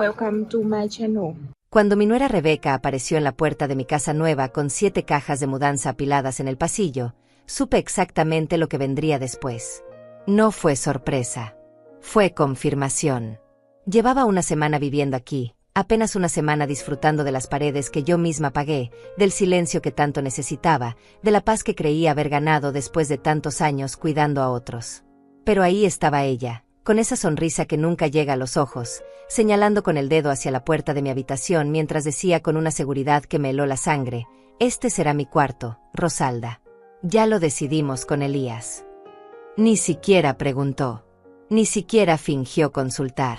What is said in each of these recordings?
Welcome to my channel. Cuando mi nuera Rebeca apareció en la puerta de mi casa nueva con 7 cajas de mudanza apiladas en el pasillo, supe exactamente lo que vendría después. No fue sorpresa. Fue confirmación. Llevaba una semana viviendo aquí, apenas una semana disfrutando de las paredes que yo misma pagué, del silencio que tanto necesitaba, de la paz que creía haber ganado después de tantos años cuidando a otros. Pero ahí estaba ella, con esa sonrisa que nunca llega a los ojos, señalando con el dedo hacia la puerta de mi habitación mientras decía con una seguridad que me heló la sangre: «Este será mi cuarto, Rosalda». Ya lo decidimos con Elías. Ni siquiera preguntó. Ni siquiera fingió consultar.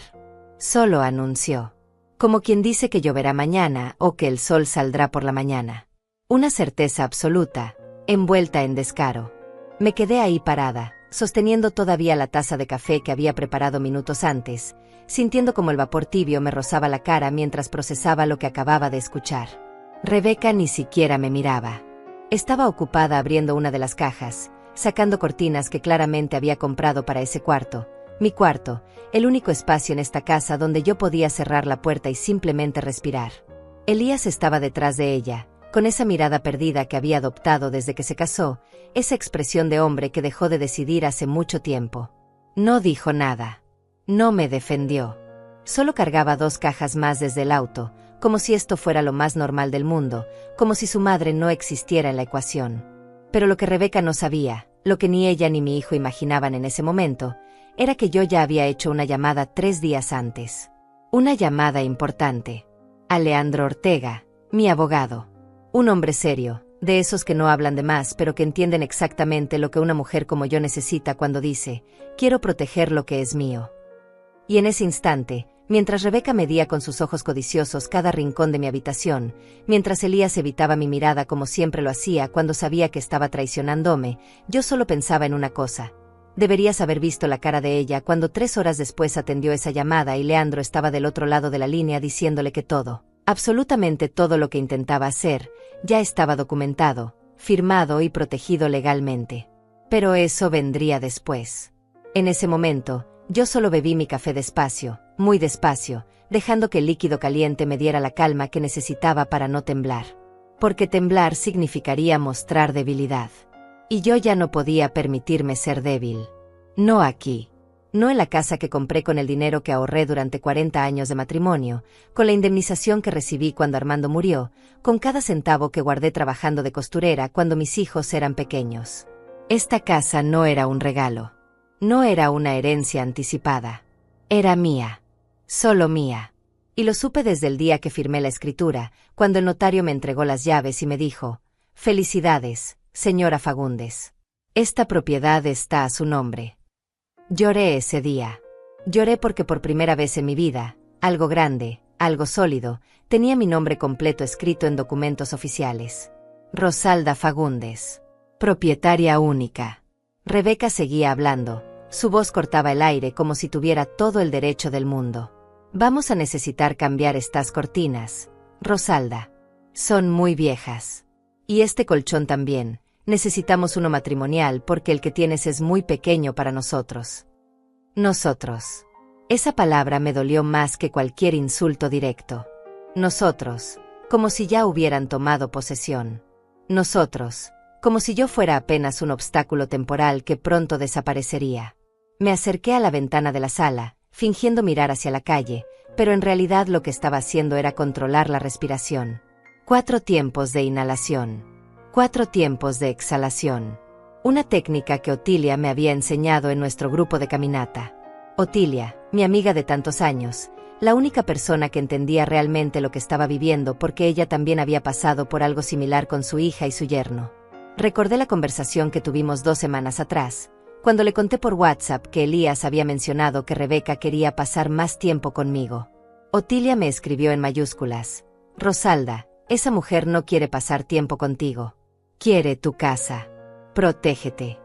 Solo anunció. Como quien dice que lloverá mañana o que el sol saldrá por la mañana. Una certeza absoluta, envuelta en descaro. Me quedé ahí parada, sosteniendo todavía la taza de café que había preparado minutos antes, sintiendo como el vapor tibio me rozaba la cara mientras procesaba lo que acababa de escuchar. Rebeca ni siquiera me miraba. Estaba ocupada abriendo una de las cajas, sacando cortinas que claramente había comprado para ese cuarto, mi cuarto, el único espacio en esta casa donde yo podía cerrar la puerta y simplemente respirar. Elías estaba detrás de ella, con esa mirada perdida que había adoptado desde que se casó, esa expresión de hombre que dejó de decidir hace mucho tiempo. No dijo nada. No me defendió. Solo cargaba 2 cajas más desde el auto, como si esto fuera lo más normal del mundo, como si su madre no existiera en la ecuación. Pero lo que Rebeca no sabía, lo que ni ella ni mi hijo imaginaban en ese momento, era que yo ya había hecho una llamada 3 días antes. Una llamada importante. A Leandro Ortega, mi abogado. Un hombre serio, de esos que no hablan de más pero que entienden exactamente lo que una mujer como yo necesita cuando dice: «Quiero proteger lo que es mío». Y en ese instante, mientras Rebeca medía con sus ojos codiciosos cada rincón de mi habitación, mientras Elías evitaba mi mirada como siempre lo hacía cuando sabía que estaba traicionándome, yo solo pensaba en una cosa. Deberías haber visto la cara de ella cuando 3 horas después atendió esa llamada y Leandro estaba del otro lado de la línea diciéndole que todo, absolutamente todo lo que intentaba hacer, ya estaba documentado, firmado y protegido legalmente. Pero eso vendría después. En ese momento, yo solo bebí mi café despacio, muy despacio, dejando que el líquido caliente me diera la calma que necesitaba para no temblar. Porque temblar significaría mostrar debilidad. Y yo ya no podía permitirme ser débil. No aquí. No en la casa que compré con el dinero que ahorré durante 40 años de matrimonio, con la indemnización que recibí cuando Armando murió, con cada centavo que guardé trabajando de costurera cuando mis hijos eran pequeños. Esta casa no era un regalo. No era una herencia anticipada. Era mía. Solo mía. Y lo supe desde el día que firmé la escritura, cuando el notario me entregó las llaves y me dijo: «Felicidades, señora Fagundes. Esta propiedad está a su nombre». Lloré ese día. Lloré porque por primera vez en mi vida, algo grande, algo sólido, tenía mi nombre completo escrito en documentos oficiales. Rosalda Fagundes. Propietaria única. Rebeca seguía hablando. Su voz cortaba el aire como si tuviera todo el derecho del mundo. «Vamos a necesitar cambiar estas cortinas, Rosalda. Son muy viejas. Y este colchón también. Necesitamos uno matrimonial porque el que tienes es muy pequeño para nosotros». Nosotros. Esa palabra me dolió más que cualquier insulto directo. Nosotros, como si ya hubieran tomado posesión. Nosotros, como si yo fuera apenas un obstáculo temporal que pronto desaparecería. Me acerqué a la ventana de la sala, fingiendo mirar hacia la calle, pero en realidad lo que estaba haciendo era controlar la respiración. 4 tiempos de inhalación. 4 tiempos de exhalación. Una técnica que Otilia me había enseñado en nuestro grupo de caminata. Otilia, mi amiga de tantos años, la única persona que entendía realmente lo que estaba viviendo porque ella también había pasado por algo similar con su hija y su yerno. Recordé la conversación que tuvimos 2 semanas atrás, cuando le conté por WhatsApp que Elías había mencionado que Rebeca quería pasar más tiempo conmigo. Otilia me escribió en mayúsculas: «Rosalda, esa mujer no quiere pasar tiempo contigo. Quiere tu casa. Protégete».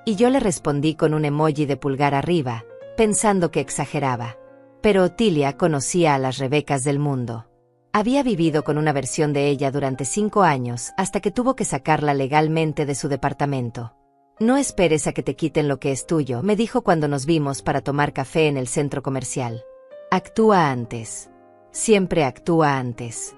Y yo le respondí con un emoji de pulgar arriba, pensando que exageraba. Pero Otilia conocía a las Rebecas del mundo. Había vivido con una versión de ella durante 5 años hasta que tuvo que sacarla legalmente de su departamento. «No esperes a que te quiten lo que es tuyo», me dijo cuando nos vimos para tomar café en el centro comercial. Actúa antes. Siempre actúa antes.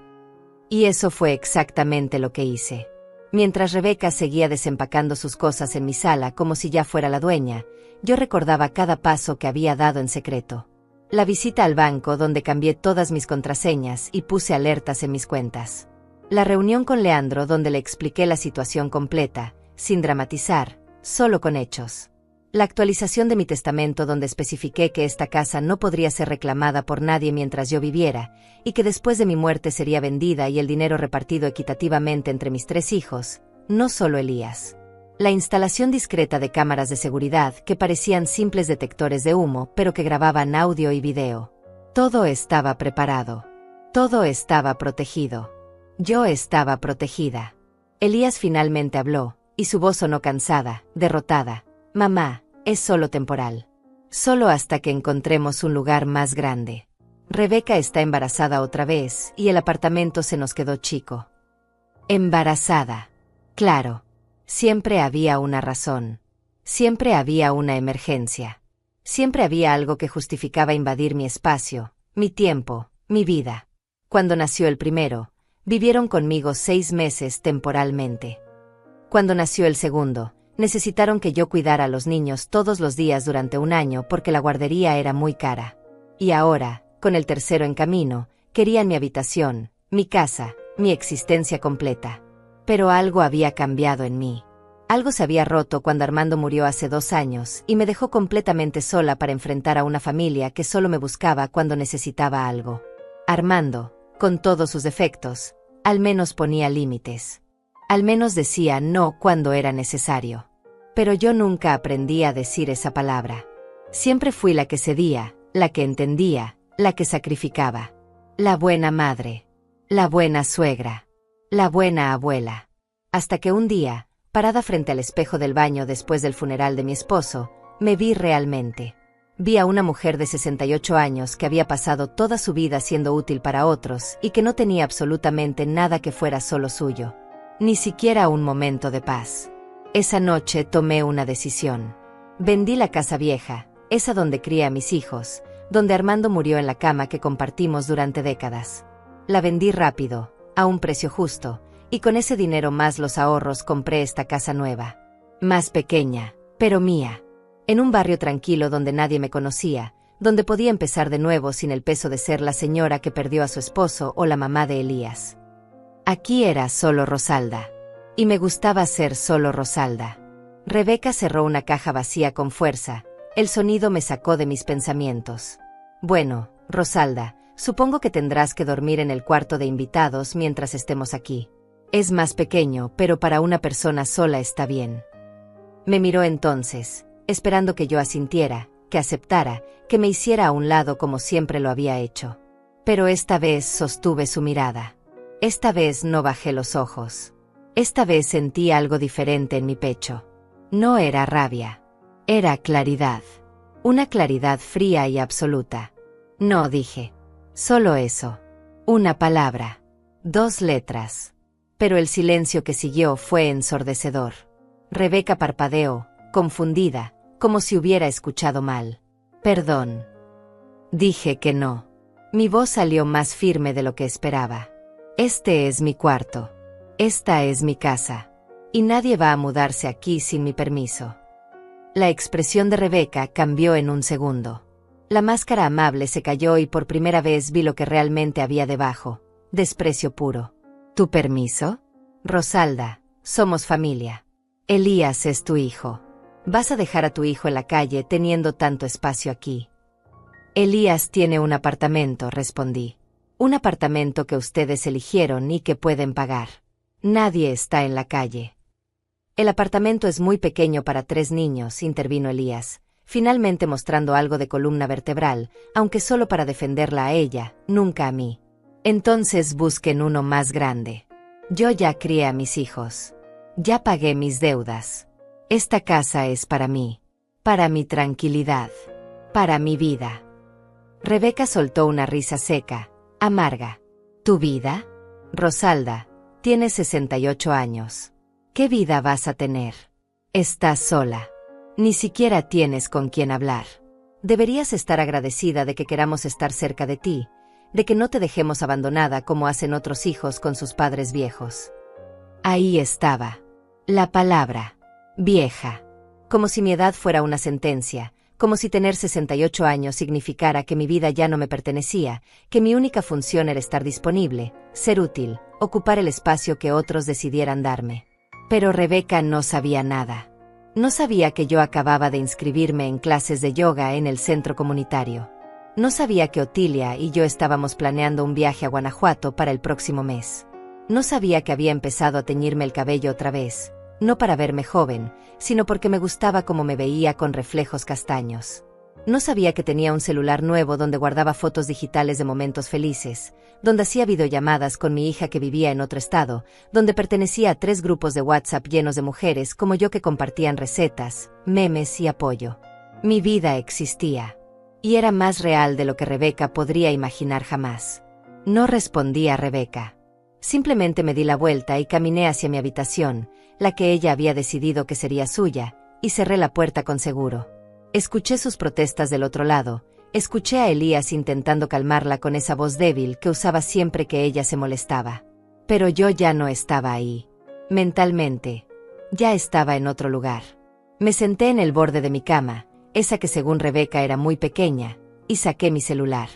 Y eso fue exactamente lo que hice. Mientras Rebeca seguía desempacando sus cosas en mi sala como si ya fuera la dueña, yo recordaba cada paso que había dado en secreto. La visita al banco donde cambié todas mis contraseñas y puse alertas en mis cuentas. La reunión con Leandro donde le expliqué la situación completa, sin dramatizar, solo con hechos. La actualización de mi testamento donde especifiqué que esta casa no podría ser reclamada por nadie mientras yo viviera, y que después de mi muerte sería vendida y el dinero repartido equitativamente entre mis 3 hijos, no solo Elías. La instalación discreta de cámaras de seguridad que parecían simples detectores de humo, pero que grababan audio y video. Todo estaba preparado. Todo estaba protegido. Yo estaba protegida. Elías finalmente habló, y su voz sonó cansada, derrotada. Mamá, es solo temporal. Solo hasta que encontremos un lugar más grande. Rebeca está embarazada otra vez, y el apartamento se nos quedó chico. Embarazada. Claro. Siempre había una razón. Siempre había una emergencia. Siempre había algo que justificaba invadir mi espacio, mi tiempo, mi vida. Cuando nació el primero, vivieron conmigo 6 meses temporalmente. Cuando nació el segundo, necesitaron que yo cuidara a los niños todos los días durante 1 año porque la guardería era muy cara. Y ahora, con el tercero en camino, querían mi habitación, mi casa, mi existencia completa. Pero algo había cambiado en mí. Algo se había roto cuando Armando murió hace 2 años y me dejó completamente sola para enfrentar a una familia que solo me buscaba cuando necesitaba algo. Armando, con todos sus defectos, al menos ponía límites. Al menos decía no cuando era necesario. Pero yo nunca aprendí a decir esa palabra. Siempre fui la que cedía, la que entendía, la que sacrificaba. La buena madre. La buena suegra. La buena abuela. Hasta que un día, parada frente al espejo del baño después del funeral de mi esposo, me vi realmente. Vi a una mujer de 68 años que había pasado toda su vida siendo útil para otros y que no tenía absolutamente nada que fuera solo suyo. Ni siquiera un momento de paz. Esa noche tomé una decisión. Vendí la casa vieja, esa donde crié a mis hijos, donde Armando murió en la cama que compartimos durante décadas. La vendí rápido, a un precio justo, y con ese dinero más los ahorros compré esta casa nueva. Más pequeña, pero mía. En un barrio tranquilo donde nadie me conocía, donde podía empezar de nuevo sin el peso de ser la señora que perdió a su esposo o la mamá de Elías. Aquí era solo Rosalda. Y me gustaba ser solo Rosalda. Rebeca cerró una caja vacía con fuerza. El sonido me sacó de mis pensamientos. Bueno, Rosalda, supongo que tendrás que dormir en el cuarto de invitados mientras estemos aquí. Es más pequeño, pero para una persona sola está bien. Me miró entonces, esperando que yo asintiera, que aceptara, que me hiciera a un lado como siempre lo había hecho. Pero esta vez sostuve su mirada. Esta vez no bajé los ojos. Esta vez sentí algo diferente en mi pecho. No era rabia. Era claridad. Una claridad fría y absoluta. No dije. Solo eso. Una palabra. 2 letras. Pero el silencio que siguió fue ensordecedor. Rebeca parpadeó, confundida, como si hubiera escuchado mal. Perdón. Dije que no. Mi voz salió más firme de lo que esperaba. Este es mi cuarto. Esta es mi casa. Y nadie va a mudarse aquí sin mi permiso. La expresión de Rebeca cambió en un segundo. La máscara amable se cayó y por primera vez vi lo que realmente había debajo. Desprecio puro. ¿Tu permiso? Rosalda, somos familia. Elías es tu hijo. ¿Vas a dejar a tu hijo en la calle teniendo tanto espacio aquí? Elías tiene un apartamento, respondí. Un apartamento que ustedes eligieron y que pueden pagar. Nadie está en la calle. El apartamento es muy pequeño para 3 niños, intervino Elías, finalmente mostrando algo de columna vertebral, aunque solo para defenderla a ella, nunca a mí. Entonces busquen uno más grande. Yo ya crié a mis hijos. Ya pagué mis deudas. Esta casa es para mí. Para mi tranquilidad. Para mi vida. Rebeca soltó una risa seca, amarga. ¿Tu vida? Rosalda, tienes 68 años. ¿Qué vida vas a tener? Estás sola. Ni siquiera tienes con quién hablar. Deberías estar agradecida de que queramos estar cerca de ti, de que no te dejemos abandonada como hacen otros hijos con sus padres viejos. Ahí estaba. La palabra. Vieja. Como si mi edad fuera una sentencia, como si tener 68 años significara que mi vida ya no me pertenecía, que mi única función era estar disponible, ser útil, ocupar el espacio que otros decidieran darme. Pero Rebeca no sabía nada. No sabía que yo acababa de inscribirme en clases de yoga en el centro comunitario. No sabía que Otilia y yo estábamos planeando un viaje a Guanajuato para el próximo mes. No sabía que había empezado a teñirme el cabello otra vez, no para verme joven, sino porque me gustaba cómo me veía con reflejos castaños. No sabía que tenía un celular nuevo donde guardaba fotos digitales de momentos felices, donde hacía videollamadas con mi hija que vivía en otro estado, donde pertenecía a 3 grupos de WhatsApp llenos de mujeres como yo que compartían recetas, memes y apoyo. Mi vida existía. Y era más real de lo que Rebeca podría imaginar jamás. No respondí a Rebeca. Simplemente me di la vuelta y caminé hacia mi habitación, la que ella había decidido que sería suya, y cerré la puerta con seguro. Escuché sus protestas del otro lado, escuché a Elías intentando calmarla con esa voz débil que usaba siempre que ella se molestaba. Pero yo ya no estaba ahí. Mentalmente, ya estaba en otro lugar. Me senté en el borde de mi cama, esa que según Rebeca era muy pequeña, y saqué mi celular.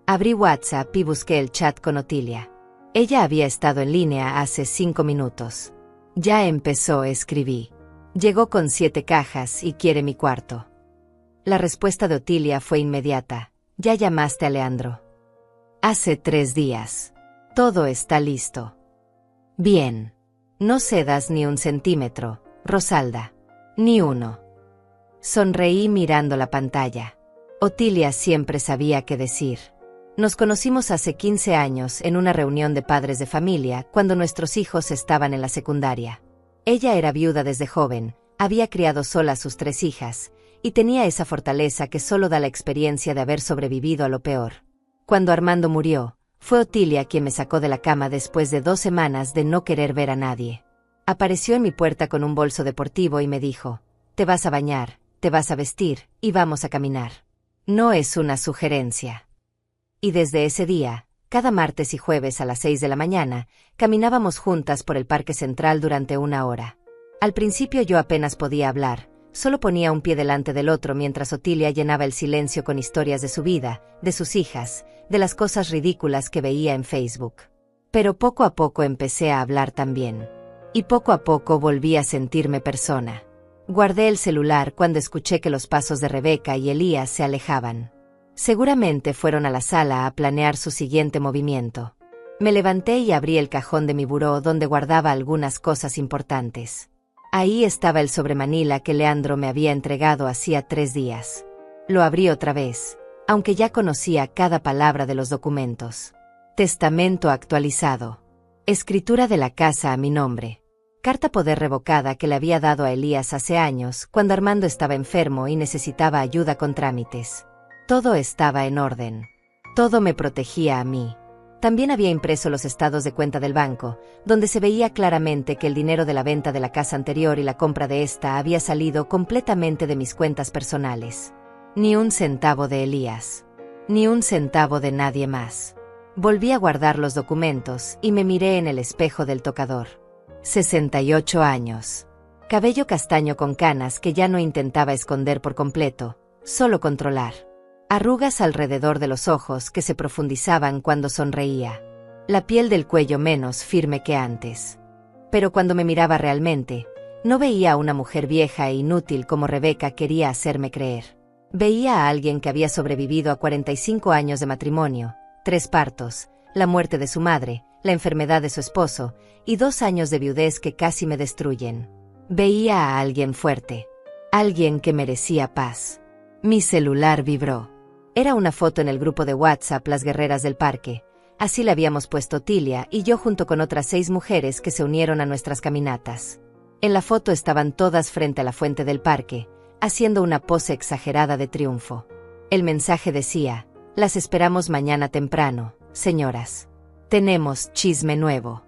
Abrí WhatsApp y busqué el chat con Otilia. Ella había estado en línea hace 5 minutos. Ya empezó, escribí. Llegó con 7 cajas y quiere mi cuarto. La respuesta de Otilia fue inmediata. ¿Ya llamaste a Leandro? Hace 3 días. Todo está listo. Bien. No cedas ni un centímetro, Rosalda. Ni uno. Sonreí mirando la pantalla. Otilia siempre sabía qué decir. Nos conocimos hace 15 años en una reunión de padres de familia cuando nuestros hijos estaban en la secundaria. Ella era viuda desde joven, había criado sola a sus 3 hijas, y tenía esa fortaleza que solo da la experiencia de haber sobrevivido a lo peor. Cuando Armando murió, fue Otilia quien me sacó de la cama después de 2 semanas de no querer ver a nadie. Apareció en mi puerta con un bolso deportivo y me dijo: «Te vas a bañar, te vas a vestir, y vamos a caminar. No es una sugerencia». Y desde ese día, cada martes y jueves a las 6 de la mañana, caminábamos juntas por el Parque Central durante 1 hora. Al principio yo apenas podía hablar, solo ponía un pie delante del otro mientras Otilia llenaba el silencio con historias de su vida, de sus hijas, de las cosas ridículas que veía en Facebook. Pero poco a poco empecé a hablar también. Y poco a poco volví a sentirme persona. Guardé el celular cuando escuché que los pasos de Rebeca y Elías se alejaban. Seguramente fueron a la sala a planear su siguiente movimiento. Me levanté y abrí el cajón de mi buró donde guardaba algunas cosas importantes. Ahí estaba el sobremanila que Leandro me había entregado hacía 3 días. Lo abrí otra vez, aunque ya conocía cada palabra de los documentos. Testamento actualizado. Escritura de la casa a mi nombre. Carta poder revocada que le había dado a Elías hace años cuando Armando estaba enfermo y necesitaba ayuda con trámites. Todo estaba en orden. Todo me protegía a mí. También había impreso los estados de cuenta del banco, donde se veía claramente que el dinero de la venta de la casa anterior y la compra de esta había salido completamente de mis cuentas personales. Ni un centavo de Elías. Ni un centavo de nadie más. Volví a guardar los documentos y me miré en el espejo del tocador. 68 años. Cabello castaño con canas que ya no intentaba esconder por completo, solo controlar. Arrugas alrededor de los ojos que se profundizaban cuando sonreía. La piel del cuello menos firme que antes. Pero cuando me miraba realmente, no veía a una mujer vieja e inútil como Rebeca quería hacerme creer. Veía a alguien que había sobrevivido a 45 años de matrimonio, 3 partos, la muerte de su madre, la enfermedad de su esposo, y 2 años de viudez que casi me destruyen. Veía a alguien fuerte. Alguien que merecía paz. Mi celular vibró. Era una foto en el grupo de WhatsApp Las Guerreras del Parque. Así la habíamos puesto Otilia y yo junto con otras 6 mujeres que se unieron a nuestras caminatas. En la foto estaban todas frente a la fuente del parque, haciendo una pose exagerada de triunfo. El mensaje decía: «Las esperamos mañana temprano, señoras. Tenemos chisme nuevo».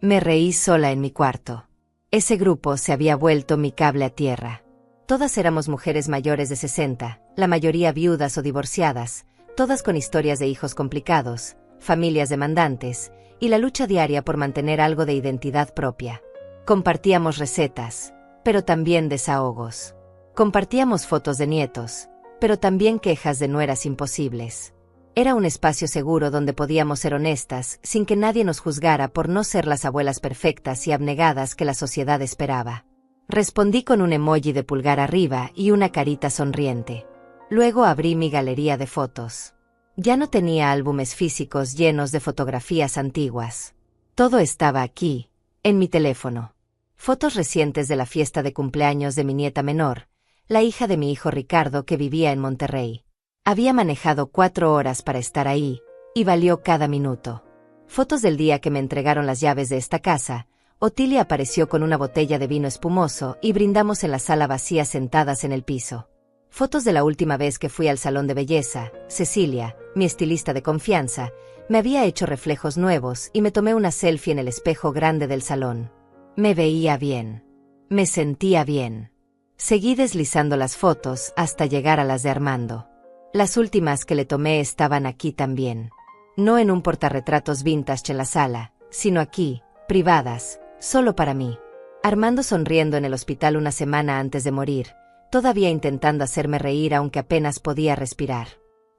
Me reí sola en mi cuarto. Ese grupo se había vuelto mi cable a tierra. Todas éramos mujeres mayores de 60, la mayoría viudas o divorciadas, todas con historias de hijos complicados, familias demandantes, y la lucha diaria por mantener algo de identidad propia. Compartíamos recetas, pero también desahogos. Compartíamos fotos de nietos, pero también quejas de nueras imposibles. Era un espacio seguro donde podíamos ser honestas, sin que nadie nos juzgara por no ser las abuelas perfectas y abnegadas que la sociedad esperaba. Respondí con un emoji de pulgar arriba y una carita sonriente. Luego abrí mi galería de fotos. Ya no tenía álbumes físicos llenos de fotografías antiguas. Todo estaba aquí, en mi teléfono. Fotos recientes de la fiesta de cumpleaños de mi nieta menor, la hija de mi hijo Ricardo que vivía en Monterrey. Había manejado 4 horas para estar ahí, y valió cada minuto. Fotos del día que me entregaron las llaves de esta casa. Otilia apareció con una botella de vino espumoso y brindamos en la sala vacía sentadas en el piso. Fotos de la última vez que fui al salón de belleza. Cecilia, mi estilista de confianza, me había hecho reflejos nuevos y me tomé una selfie en el espejo grande del salón. Me veía bien. Me sentía bien. Seguí deslizando las fotos hasta llegar a las de Armando. Las últimas que le tomé estaban aquí también. No en un portarretratos vintage en la sala, sino aquí, privadas, solo para mí. Armando sonriendo en el hospital una semana antes de morir, todavía intentando hacerme reír aunque apenas podía respirar.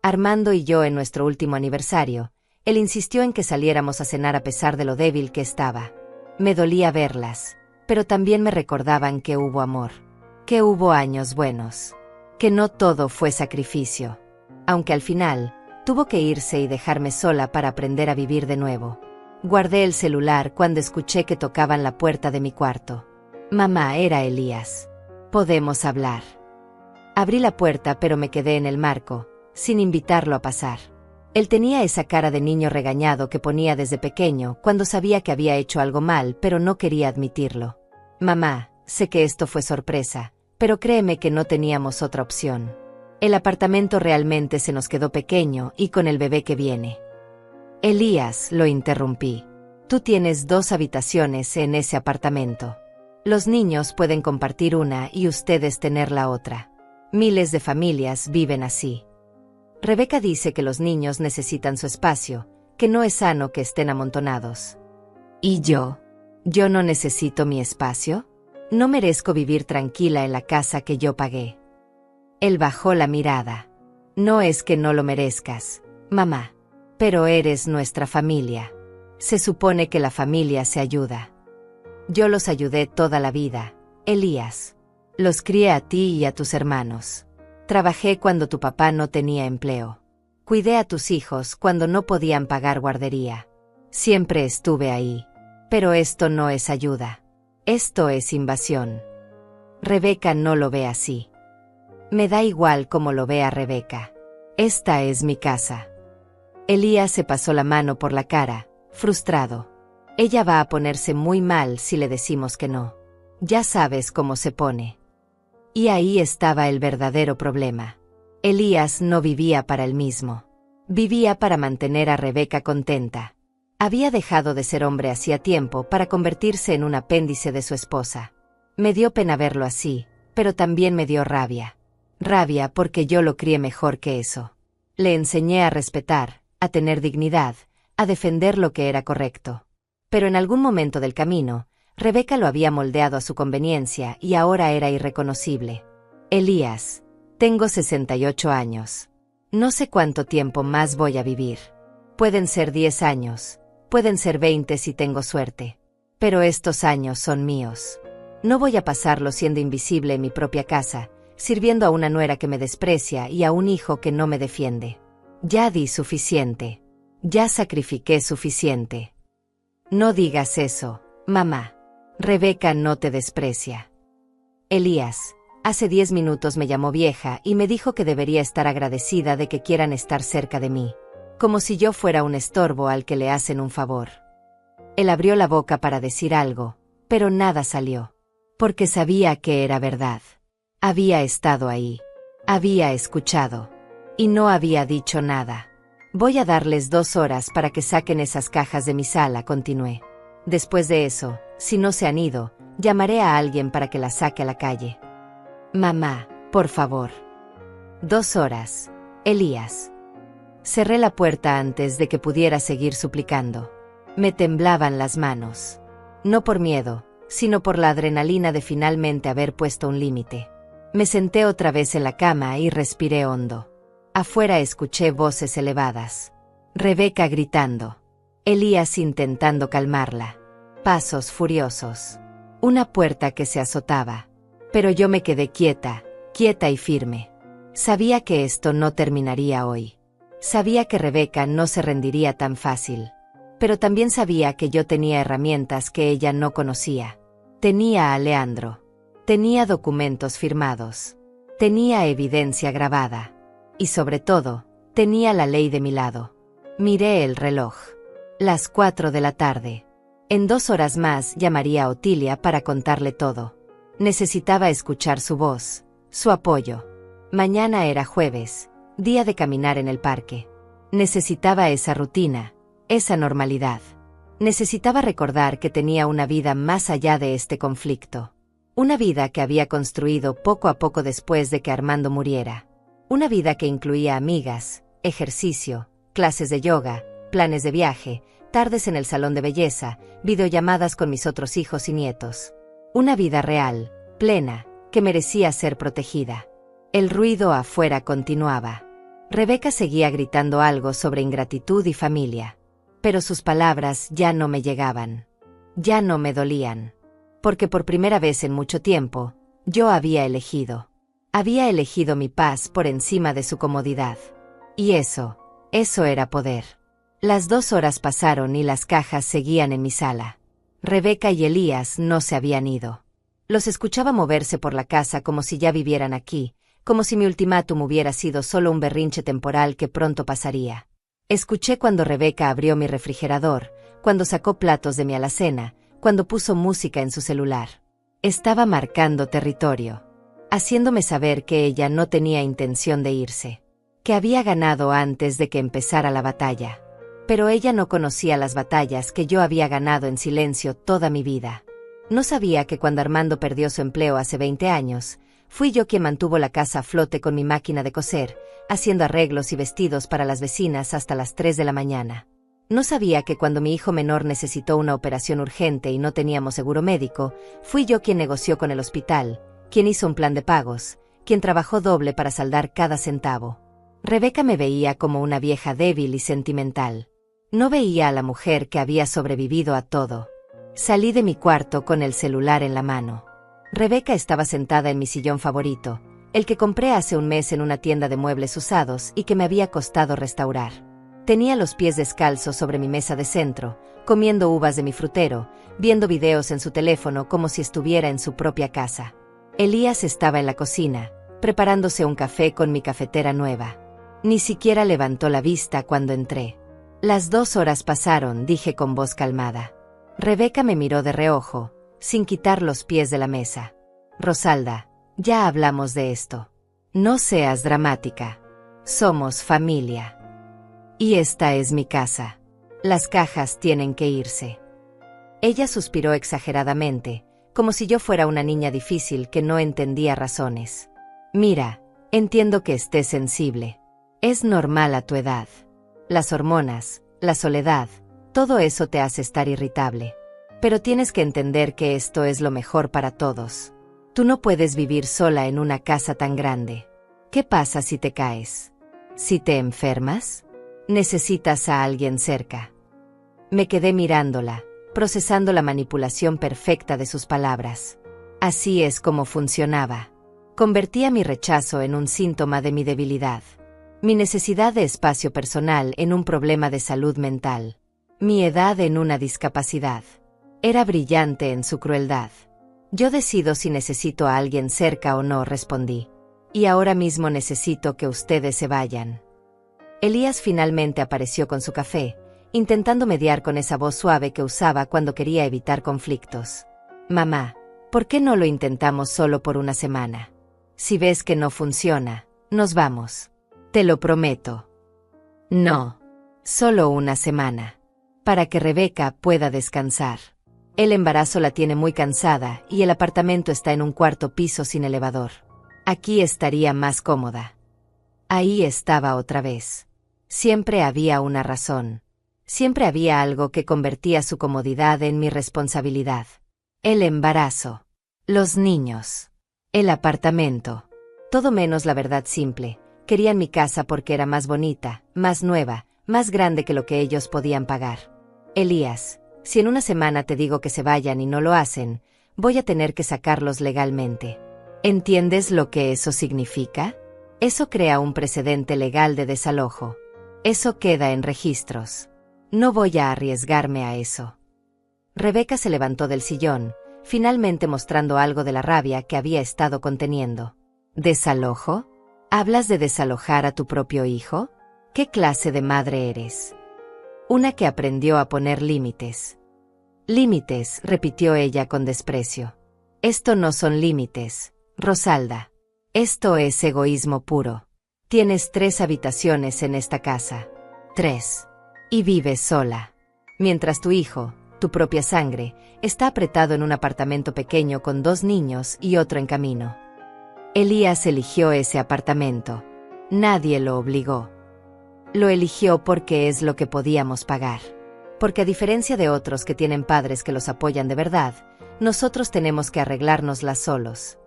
Armando y yo en nuestro último aniversario, él insistió en que saliéramos a cenar a pesar de lo débil que estaba. Me dolía verlas, pero también me recordaban que hubo amor, que hubo años buenos, que no todo fue sacrificio. Aunque al final, tuvo que irse y dejarme sola para aprender a vivir de nuevo. Guardé el celular cuando escuché que tocaban la puerta de mi cuarto. Mamá, era Elías. ¿Podemos hablar? Abrí la puerta pero me quedé en el marco, sin invitarlo a pasar. Él tenía esa cara de niño regañado que ponía desde pequeño cuando sabía que había hecho algo mal pero no quería admitirlo. Mamá, sé que esto fue sorpresa, pero créeme que no teníamos otra opción. El apartamento realmente se nos quedó pequeño y con el bebé que viene. Elías, lo interrumpí. Tú tienes 2 habitaciones en ese apartamento. Los niños pueden compartir una y ustedes tener la otra. Miles de familias viven así. Rebeca dice que los niños necesitan su espacio, que no es sano que estén amontonados. ¿Y yo? ¿Yo no necesito mi espacio? ¿No merezco vivir tranquila en la casa que yo pagué? Él bajó la mirada. No es que no lo merezcas, mamá. Pero eres nuestra familia. Se supone que la familia se ayuda. Yo los ayudé toda la vida, Elías. Los crié a ti y a tus hermanos. Trabajé cuando tu papá no tenía empleo. Cuidé a tus hijos cuando no podían pagar guardería. Siempre estuve ahí. Pero esto no es ayuda. Esto es invasión. Rebeca no lo ve así. Me da igual cómo lo vea Rebeca. Esta es mi casa. Elías se pasó la mano por la cara, frustrado. Ella va a ponerse muy mal si le decimos que no. Ya sabes cómo se pone. Y ahí estaba el verdadero problema. Elías no vivía para él mismo. Vivía para mantener a Rebeca contenta. Había dejado de ser hombre hacía tiempo para convertirse en un apéndice de su esposa. Me dio pena verlo así, pero también me dio rabia. Rabia porque yo lo crié mejor que eso. Le enseñé a respetar, a tener dignidad, a defender lo que era correcto. Pero en algún momento del camino, Rebeca lo había moldeado a su conveniencia y ahora era irreconocible. Elías, tengo 68 años. No sé cuánto tiempo más voy a vivir. Pueden ser 10 años, pueden ser 20 si tengo suerte. Pero estos años son míos. No voy a pasarlo siendo invisible en mi propia casa, sirviendo a una nuera que me desprecia y a un hijo que no me defiende. Ya di suficiente. Ya sacrifiqué suficiente. No digas eso, mamá. Rebeca no te desprecia. Elías, hace 10 minutos me llamó vieja y me dijo que debería estar agradecida de que quieran estar cerca de mí. Como si yo fuera un estorbo al que le hacen un favor. Él abrió la boca para decir algo, pero nada salió. Porque sabía que era verdad. Había estado ahí. Había escuchado. Y no había dicho nada. Voy a darles 2 horas para que saquen esas cajas de mi sala, continué. Después de eso, si no se han ido, llamaré a alguien para que las saque a la calle. Mamá, por favor. 2 horas. Elías. Cerré la puerta antes de que pudiera seguir suplicando. Me temblaban las manos. No por miedo, sino por la adrenalina de finalmente haber puesto un límite. Me senté otra vez en la cama y respiré hondo. Afuera escuché voces elevadas. Rebeca gritando. Elías intentando calmarla. Pasos furiosos. Una puerta que se azotaba. Pero yo me quedé quieta y firme. Sabía que esto no terminaría hoy. Sabía que Rebeca no se rendiría tan fácil. Pero también sabía que yo tenía herramientas que ella no conocía. Tenía a Leandro. Tenía documentos firmados. Tenía evidencia grabada. Y sobre todo, tenía la ley de mi lado. Miré el reloj. Las 4 de la tarde. En 2 horas más llamaría a Otilia para contarle todo. Necesitaba escuchar su voz, su apoyo. Mañana era jueves, día de caminar en el parque. Necesitaba esa rutina, esa normalidad. Necesitaba recordar que tenía una vida más allá de este conflicto. Una vida que había construido poco a poco después de que Armando muriera. Una vida que incluía amigas, ejercicio, clases de yoga, planes de viaje, tardes en el salón de belleza, videollamadas con mis otros hijos y nietos. Una vida real, plena, que merecía ser protegida. El ruido afuera continuaba. Rebeca seguía gritando algo sobre ingratitud y familia. Pero sus palabras ya no me llegaban. Ya no me dolían. Porque por primera vez en mucho tiempo, yo había elegido. Había elegido mi paz por encima de su comodidad. Y eso era poder. Las 2 horas pasaron y las cajas seguían en mi sala. Rebeca y Elías no se habían ido. Los escuchaba moverse por la casa como si ya vivieran aquí, como si mi ultimátum hubiera sido solo un berrinche temporal que pronto pasaría. Escuché cuando Rebeca abrió mi refrigerador, cuando sacó platos de mi alacena, cuando puso música en su celular. Estaba marcando territorio, haciéndome saber que ella no tenía intención de irse, que había ganado antes de que empezara la batalla. Pero ella no conocía las batallas que yo había ganado en silencio toda mi vida. No sabía que cuando Armando perdió su empleo hace 20 años, fui yo quien mantuvo la casa a flote con mi máquina de coser, haciendo arreglos y vestidos para las vecinas hasta las 3 de la mañana. No sabía que cuando mi hijo menor necesitó una operación urgente y no teníamos seguro médico, fui yo quien negoció con el hospital, quien hizo un plan de pagos, quien trabajó doble para saldar cada centavo. Rebeca me veía como una vieja débil y sentimental. No veía a la mujer que había sobrevivido a todo. Salí de mi cuarto con el celular en la mano. Rebeca estaba sentada en mi sillón favorito, el que compré hace un mes en una tienda de muebles usados y que me había costado restaurar. Tenía los pies descalzos sobre mi mesa de centro, comiendo uvas de mi frutero, viendo videos en su teléfono como si estuviera en su propia casa. Elías estaba en la cocina, preparándose un café con mi cafetera nueva. Ni siquiera levantó la vista cuando entré. Las 2 horas pasaron, dije con voz calmada. Rebeca me miró de reojo, sin quitar los pies de la mesa. Rosalda, ya hablamos de esto. No seas dramática. Somos familia. Y esta es mi casa. Las cajas tienen que irse. Ella suspiró exageradamente, como si yo fuera una niña difícil que no entendía razones. Mira, entiendo que estés sensible. Es normal a tu edad. Las hormonas, la soledad, todo eso te hace estar irritable. Pero tienes que entender que esto es lo mejor para todos. Tú no puedes vivir sola en una casa tan grande. ¿Qué pasa si te caes? ¿Si te enfermas? Necesitas a alguien cerca. Me quedé mirándola, procesando la manipulación perfecta de sus palabras. Así es como funcionaba. Convertía mi rechazo en un síntoma de mi debilidad. Mi necesidad de espacio personal en un problema de salud mental. Mi edad en una discapacidad. Era brillante en su crueldad. Yo decido si necesito a alguien cerca o no, respondí. Y ahora mismo necesito que ustedes se vayan. Elías finalmente apareció con su café, intentando mediar con esa voz suave que usaba cuando quería evitar conflictos. Mamá, ¿por qué no lo intentamos solo por una semana? Si ves que no funciona, nos vamos. Te lo prometo. No. Solo una semana. Para que Rebeca pueda descansar. El embarazo la tiene muy cansada y el apartamento está en un 4º piso sin elevador. Aquí estaría más cómoda. Ahí estaba otra vez. Siempre había una razón. Siempre había algo que convertía su comodidad en mi responsabilidad. El embarazo. Los niños. El apartamento. Todo menos la verdad simple. Querían mi casa porque era más bonita, más nueva, más grande que lo que ellos podían pagar. Elías, si en una semana te digo que se vayan y no lo hacen, voy a tener que sacarlos legalmente. ¿Entiendes lo que eso significa? Eso crea un precedente legal de desalojo. Eso queda en registros. No voy a arriesgarme a eso. Rebeca se levantó del sillón, finalmente mostrando algo de la rabia que había estado conteniendo. ¿Desalojo? ¿Hablas de desalojar a tu propio hijo? ¿Qué clase de madre eres? Una que aprendió a poner límites. Límites, repitió ella con desprecio. Esto no son límites, Rosalda. Esto es egoísmo puro. Tienes 3 habitaciones en esta casa. 3. Y vives sola. Mientras tu hijo, tu propia sangre, está apretado en un apartamento pequeño con 2 niños y otro en camino. Elías eligió ese apartamento. Nadie lo obligó. Lo eligió porque es lo que podíamos pagar. Porque a diferencia de otros que tienen padres que los apoyan de verdad, nosotros tenemos que arreglárnoslas solos.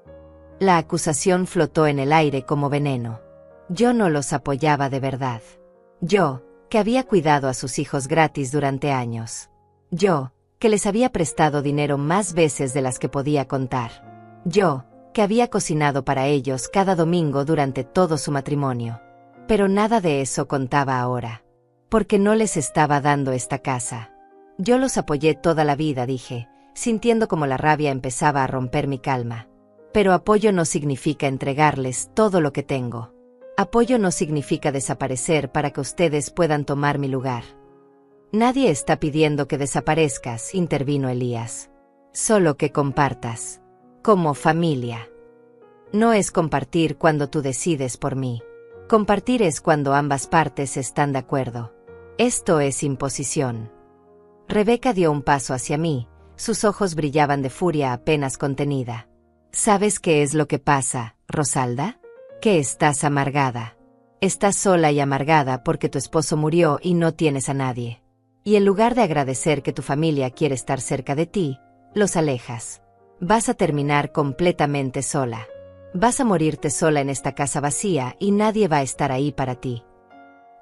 La acusación flotó en el aire como veneno. Yo no los apoyaba de verdad. Yo, que había cuidado a sus hijos gratis durante años. Yo, que les había prestado dinero más veces de las que podía contar. Yo, que había cocinado para ellos cada domingo durante todo su matrimonio. Pero nada de eso contaba ahora. Porque no les estaba dando esta casa. Yo los apoyé toda la vida, dije, sintiendo como la rabia empezaba a romper mi calma. Pero apoyo no significa entregarles todo lo que tengo. Apoyo no significa desaparecer para que ustedes puedan tomar mi lugar. Nadie está pidiendo que desaparezcas, intervino Elías. Solo que compartas. Como familia. No es compartir cuando tú decides por mí. Compartir es cuando ambas partes están de acuerdo. Esto es imposición. Rebeca dio un paso hacia mí, sus ojos brillaban de furia apenas contenida. ¿Sabes qué es lo que pasa, Rosalda? Que estás amargada. Estás sola y amargada porque tu esposo murió y no tienes a nadie. Y en lugar de agradecer que tu familia quiere estar cerca de ti, los alejas. Vas a terminar completamente sola. Vas a morirte sola en esta casa vacía y nadie va a estar ahí para ti.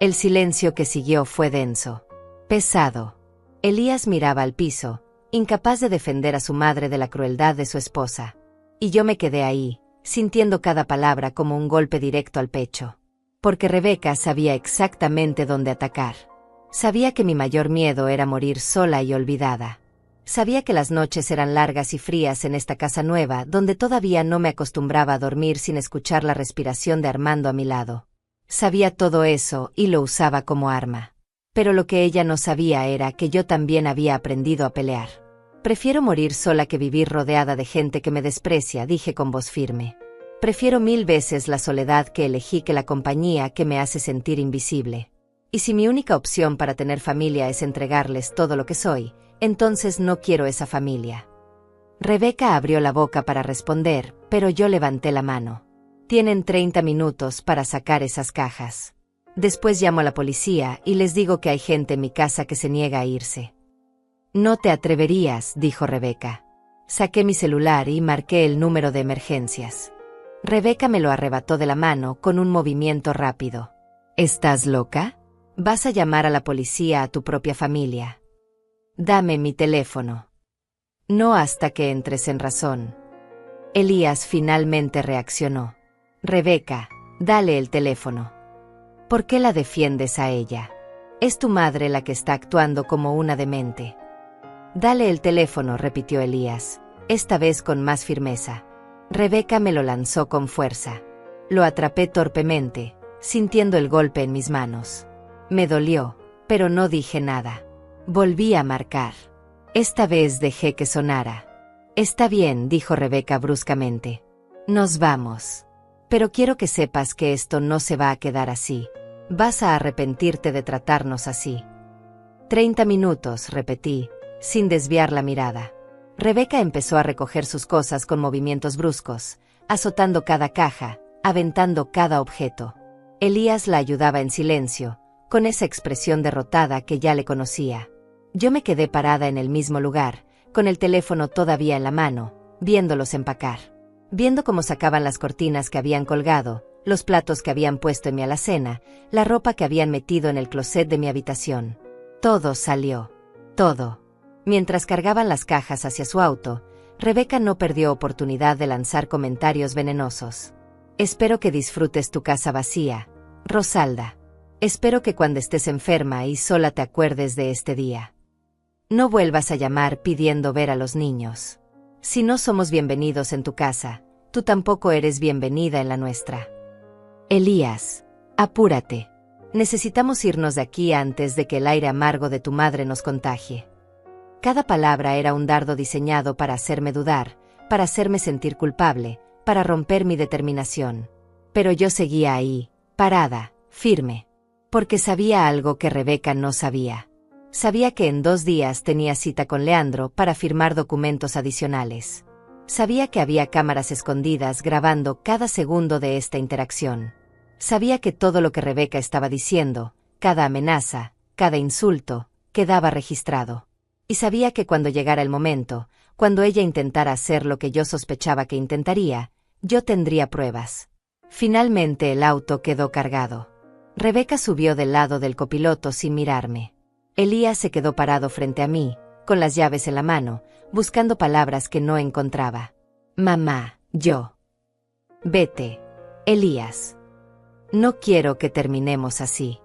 El silencio que siguió fue denso. Pesado. Elías miraba al piso, incapaz de defender a su madre de la crueldad de su esposa. Y yo me quedé ahí, sintiendo cada palabra como un golpe directo al pecho. Porque Rebeca sabía exactamente dónde atacar. Sabía que mi mayor miedo era morir sola y olvidada. Sabía que las noches eran largas y frías en esta casa nueva, donde todavía no me acostumbraba a dormir sin escuchar la respiración de Armando a mi lado. Sabía todo eso y lo usaba como arma. Pero lo que ella no sabía era que yo también había aprendido a pelear. Prefiero morir sola que vivir rodeada de gente que me desprecia, dije con voz firme. Prefiero 1000 veces la soledad que elegí que la compañía que me hace sentir invisible. Y si mi única opción para tener familia es entregarles todo lo que soy, entonces no quiero esa familia. Rebeca abrió la boca para responder, pero yo levanté la mano. Tienen 30 minutos para sacar esas cajas. Después llamo a la policía y les digo que hay gente en mi casa que se niega a irse. No te atreverías, dijo Rebeca. Saqué mi celular y marqué el número de emergencias. Rebeca me lo arrebató de la mano con un movimiento rápido. ¿Estás loca? Vas a llamar a la policía a tu propia familia. Dame mi teléfono. No hasta que entres en razón. Elías finalmente reaccionó. Rebeca, dale el teléfono. ¿Por qué la defiendes a ella? Es tu madre la que está actuando como una demente. Dale el teléfono, repitió Elías, esta vez con más firmeza. Rebeca me lo lanzó con fuerza. Lo atrapé torpemente, sintiendo el golpe en mis manos. Me dolió, pero no dije nada. Volví a marcar. Esta vez dejé que sonara. Está bien, dijo Rebeca bruscamente. Nos vamos. Pero quiero que sepas que esto no se va a quedar así. Vas a arrepentirte de tratarnos así. 30 minutos, repetí, sin desviar la mirada. Rebeca empezó a recoger sus cosas con movimientos bruscos, azotando cada caja, aventando cada objeto. Elías la ayudaba en silencio, con esa expresión derrotada que ya le conocía. Yo me quedé parada en el mismo lugar, con el teléfono todavía en la mano, viéndolos empacar. Viendo cómo sacaban las cortinas que habían colgado, los platos que habían puesto en mi alacena, la ropa que habían metido en el closet de mi habitación. Todo salió. Todo. Mientras cargaban las cajas hacia su auto, Rebeca no perdió oportunidad de lanzar comentarios venenosos. Espero que disfrutes tu casa vacía, Rosalda. Espero que cuando estés enferma y sola te acuerdes de este día. No vuelvas a llamar pidiendo ver a los niños. Si no somos bienvenidos en tu casa, tú tampoco eres bienvenida en la nuestra. Elías, apúrate. Necesitamos irnos de aquí antes de que el aire amargo de tu madre nos contagie. Cada palabra era un dardo diseñado para hacerme dudar, para hacerme sentir culpable, para romper mi determinación. Pero yo seguía ahí, parada, firme. Porque sabía algo que Rebeca no sabía. Sabía que en 2 días tenía cita con Leandro para firmar documentos adicionales. Sabía que había cámaras escondidas grabando cada segundo de esta interacción. Sabía que todo lo que Rebeca estaba diciendo, cada amenaza, cada insulto, quedaba registrado. Y sabía que cuando llegara el momento, cuando ella intentara hacer lo que yo sospechaba que intentaría, yo tendría pruebas. Finalmente el auto quedó cargado. Rebeca subió del lado del copiloto sin mirarme. Elías se quedó parado frente a mí, con las llaves en la mano, buscando palabras que no encontraba. Mamá, yo. Vete, Elías. No quiero que terminemos así.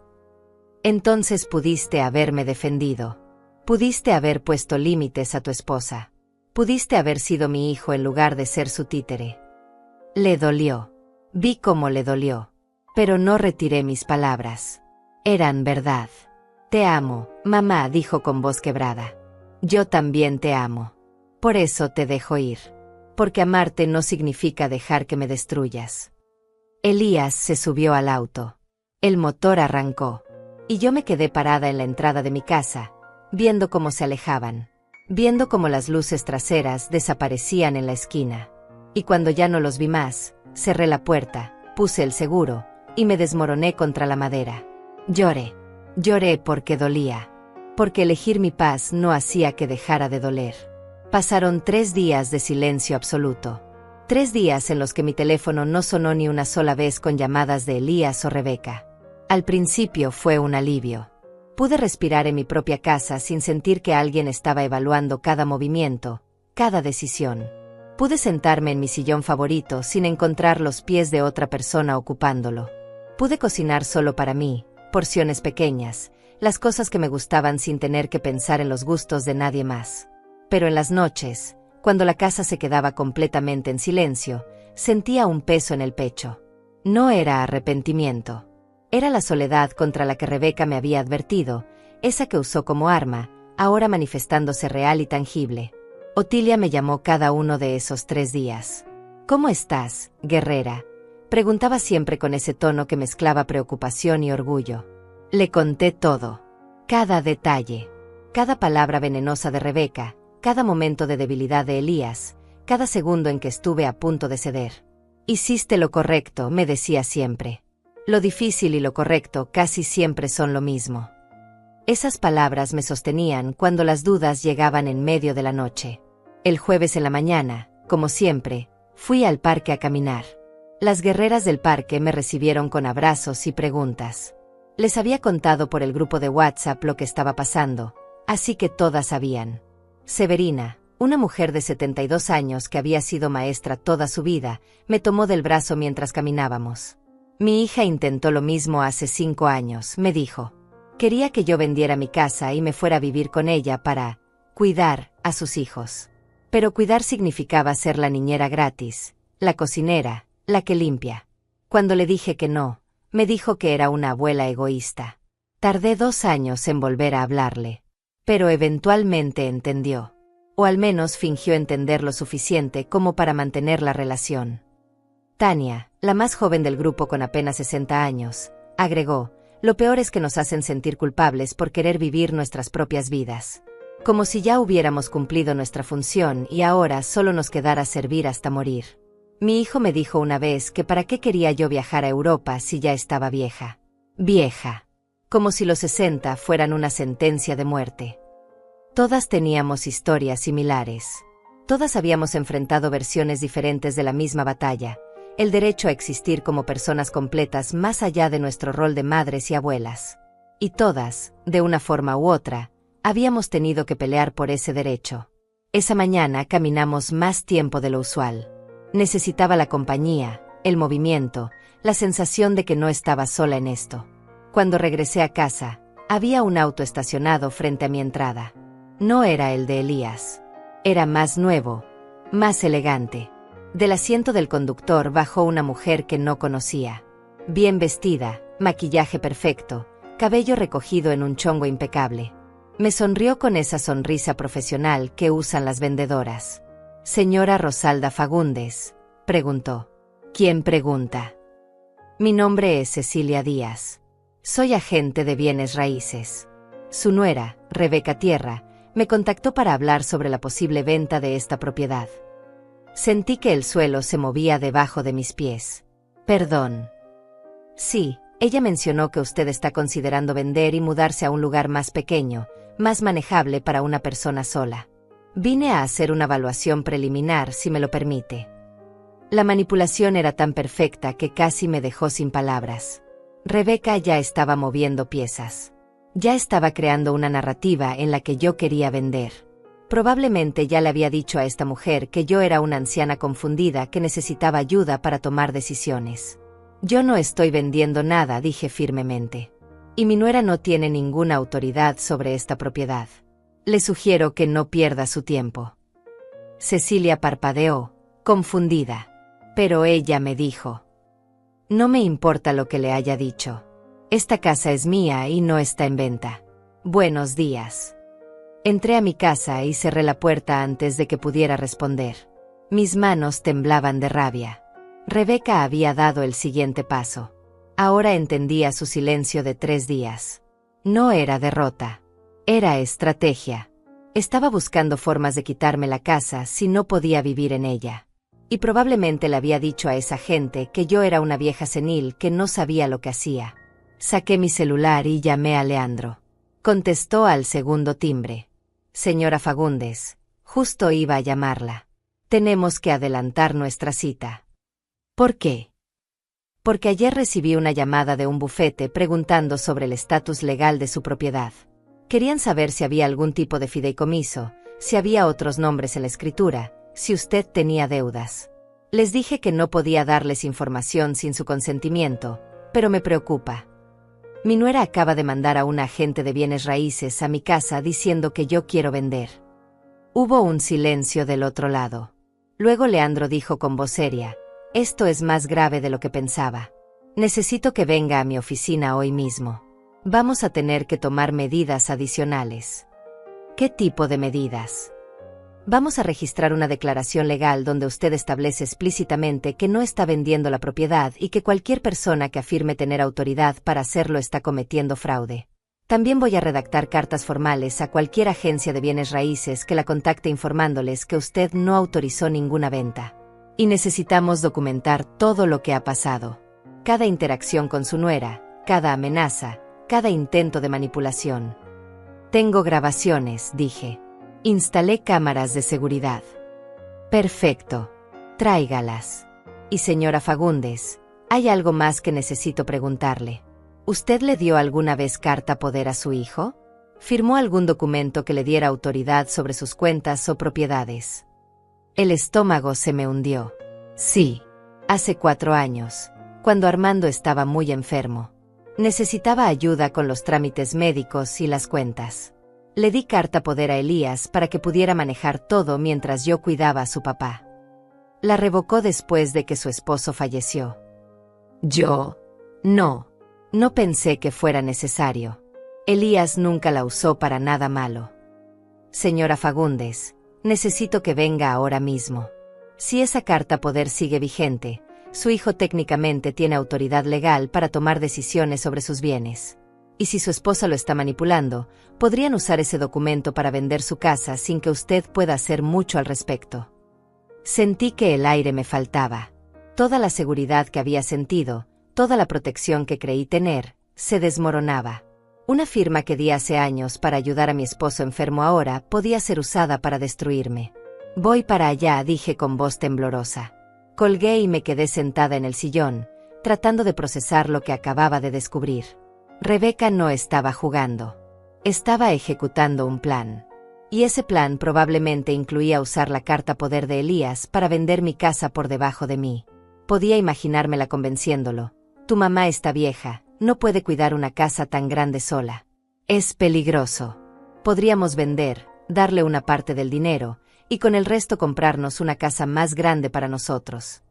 Entonces pudiste haberme defendido. Pudiste haber puesto límites a tu esposa. Pudiste haber sido mi hijo en lugar de ser su títere. Le dolió. Vi cómo le dolió. Pero no retiré mis palabras. Eran verdad. Te amo, mamá, dijo con voz quebrada. Yo también te amo. Por eso te dejo ir. Porque amarte no significa dejar que me destruyas. Elías se subió al auto. El motor arrancó. Y yo me quedé parada en la entrada de mi casa, viendo cómo se alejaban. Viendo cómo las luces traseras desaparecían en la esquina. Y cuando ya no los vi más, cerré la puerta, puse el seguro, y me desmoroné contra la madera. Lloré. Lloré porque dolía. Porque elegir mi paz no hacía que dejara de doler. Pasaron 3 días de silencio absoluto. 3 días en los que mi teléfono no sonó ni una sola vez con llamadas de Elías o Rebeca. Al principio fue un alivio. Pude respirar en mi propia casa sin sentir que alguien estaba evaluando cada movimiento, cada decisión. Pude sentarme en mi sillón favorito sin encontrar los pies de otra persona ocupándolo. Pude cocinar solo para mí, porciones pequeñas, las cosas que me gustaban sin tener que pensar en los gustos de nadie más. Pero en las noches, cuando la casa se quedaba completamente en silencio, sentía un peso en el pecho. No era arrepentimiento. Era la soledad contra la que Rebeca me había advertido, esa que usó como arma, ahora manifestándose real y tangible. Otilia me llamó cada uno de esos 3 días. ¿Cómo estás, guerrera?, preguntaba siempre con ese tono que mezclaba preocupación y orgullo. Le conté todo. Cada detalle. Cada palabra venenosa de Rebeca, cada momento de debilidad de Elías, cada segundo en que estuve a punto de ceder. Hiciste lo correcto, me decía siempre. Lo difícil y lo correcto casi siempre son lo mismo. Esas palabras me sostenían cuando las dudas llegaban en medio de la noche. El jueves en la mañana, como siempre, fui al parque a caminar. Las guerreras del parque me recibieron con abrazos y preguntas. Les había contado por el grupo de WhatsApp lo que estaba pasando, así que todas sabían. Severina, una mujer de 72 años que había sido maestra toda su vida, me tomó del brazo mientras caminábamos. Mi hija intentó lo mismo hace 5 años, me dijo. Quería que yo vendiera mi casa y me fuera a vivir con ella para cuidar a sus hijos. Pero cuidar significaba ser la niñera gratis, la cocinera, la que limpia. Cuando le dije que no, me dijo que era una abuela egoísta. Tardé 2 años en volver a hablarle. Pero eventualmente entendió. O al menos fingió entender lo suficiente como para mantener la relación. Tania, la más joven del grupo con apenas 60 años, agregó, lo peor es que nos hacen sentir culpables por querer vivir nuestras propias vidas. Como si ya hubiéramos cumplido nuestra función y ahora solo nos quedara servir hasta morir. Mi hijo me dijo una vez que para qué quería yo viajar a Europa si ya estaba vieja. Vieja. Como si los 60 fueran una sentencia de muerte. Todas teníamos historias similares. Todas habíamos enfrentado versiones diferentes de la misma batalla, el derecho a existir como personas completas más allá de nuestro rol de madres y abuelas. Y todas, de una forma u otra, habíamos tenido que pelear por ese derecho. Esa mañana caminamos más tiempo de lo usual. Necesitaba la compañía, el movimiento, la sensación de que no estaba sola en esto. Cuando regresé a casa, había un auto estacionado frente a mi entrada. No era el de Elías. Era más nuevo, más elegante. Del asiento del conductor bajó una mujer que no conocía. Bien vestida, maquillaje perfecto, cabello recogido en un chongo impecable. Me sonrió con esa sonrisa profesional que usan las vendedoras. «Señora Rosalda Fagundes», preguntó. «¿Quién pregunta?» «Mi nombre es Cecilia Díaz. Soy agente de bienes raíces». Su nuera, Rebeca Tierra, me contactó para hablar sobre la posible venta de esta propiedad. Sentí que el suelo se movía debajo de mis pies. «Perdón». «Sí, ella mencionó que usted está considerando vender y mudarse a un lugar más pequeño, más manejable para una persona sola. Vine a hacer una evaluación preliminar, si me lo permite». La manipulación era tan perfecta que casi me dejó sin palabras. Rebeca ya estaba moviendo piezas. Ya estaba creando una narrativa en la que yo quería vender. Probablemente ya le había dicho a esta mujer que yo era una anciana confundida que necesitaba ayuda para tomar decisiones. «Yo no estoy vendiendo nada», dije firmemente. «Y mi nuera no tiene ninguna autoridad sobre esta propiedad. Le sugiero que no pierda su tiempo». Cecilia parpadeó, confundida. Pero ella me dijo: «No me importa lo que le haya dicho. Esta casa es mía y no está en venta. Buenos días». Entré a mi casa y cerré la puerta antes de que pudiera responder. Mis manos temblaban de rabia. Rebeca había dado el siguiente paso. Ahora entendía su silencio de 3 días. No era derrota. Era estrategia. Estaba buscando formas de quitarme la casa si no podía vivir en ella. Y probablemente le había dicho a esa gente que yo era una vieja senil que no sabía lo que hacía. Saqué mi celular y llamé a Leandro. Contestó al segundo timbre. «Señora Fagundes, justo iba a llamarla. Tenemos que adelantar nuestra cita». «¿Por qué?» «Porque ayer recibí una llamada de un bufete preguntando sobre el estatus legal de su propiedad. Querían saber si había algún tipo de fideicomiso, si había otros nombres en la escritura, si usted tenía deudas. Les dije que no podía darles información sin su consentimiento, pero me preocupa. Mi nuera acaba de mandar a un agente de bienes raíces a mi casa diciendo que yo quiero vender». Hubo un silencio del otro lado. Luego Leandro dijo con voz seria: «Esto es más grave de lo que pensaba. Necesito que venga a mi oficina hoy mismo. Vamos a tener que tomar medidas adicionales». «¿Qué tipo de medidas?» «Vamos a registrar una declaración legal donde usted establece explícitamente que no está vendiendo la propiedad y que cualquier persona que afirme tener autoridad para hacerlo está cometiendo fraude. También voy a redactar cartas formales a cualquier agencia de bienes raíces que la contacte informándoles que usted no autorizó ninguna venta. Y necesitamos documentar todo lo que ha pasado. Cada interacción con su nuera, cada amenaza, cada intento de manipulación». «Tengo grabaciones», dije. «Instalé cámaras de seguridad». «Perfecto. Tráigalas. Y señora Fagundes, hay algo más que necesito preguntarle. ¿Usted le dio alguna vez carta poder a su hijo? ¿Firmó algún documento que le diera autoridad sobre sus cuentas o propiedades?» El estómago se me hundió. Sí. Hace 4 años, cuando Armando estaba muy enfermo. Necesitaba ayuda con los trámites médicos y las cuentas. Le di carta poder a Elías para que pudiera manejar todo mientras yo cuidaba a su papá. La revocó después de que su esposo falleció. Yo, no pensé que fuera necesario. Elías nunca la usó para nada malo. Señora Fagundes, necesito que venga ahora mismo. Si esa carta poder sigue vigente, su hijo técnicamente tiene autoridad legal para tomar decisiones sobre sus bienes. Y si su esposa lo está manipulando, podrían usar ese documento para vender su casa sin que usted pueda hacer mucho al respecto. Sentí que el aire me faltaba. Toda la seguridad que había sentido, toda la protección que creí tener, se desmoronaba. Una firma que di hace años para ayudar a mi esposo enfermo ahora podía ser usada para destruirme. Voy para allá, dije con voz temblorosa. Colgué y me quedé sentada en el sillón, tratando de procesar lo que acababa de descubrir. Rebeca no estaba jugando. Estaba ejecutando un plan. Y ese plan probablemente incluía usar la carta poder de Elías para vender mi casa por debajo de mí. Podía imaginármela convenciéndolo. Tu mamá está vieja, no puede cuidar una casa tan grande sola. Es peligroso. Podríamos vender, darle una parte del dinero, y con el resto comprarnos una casa más grande para nosotros.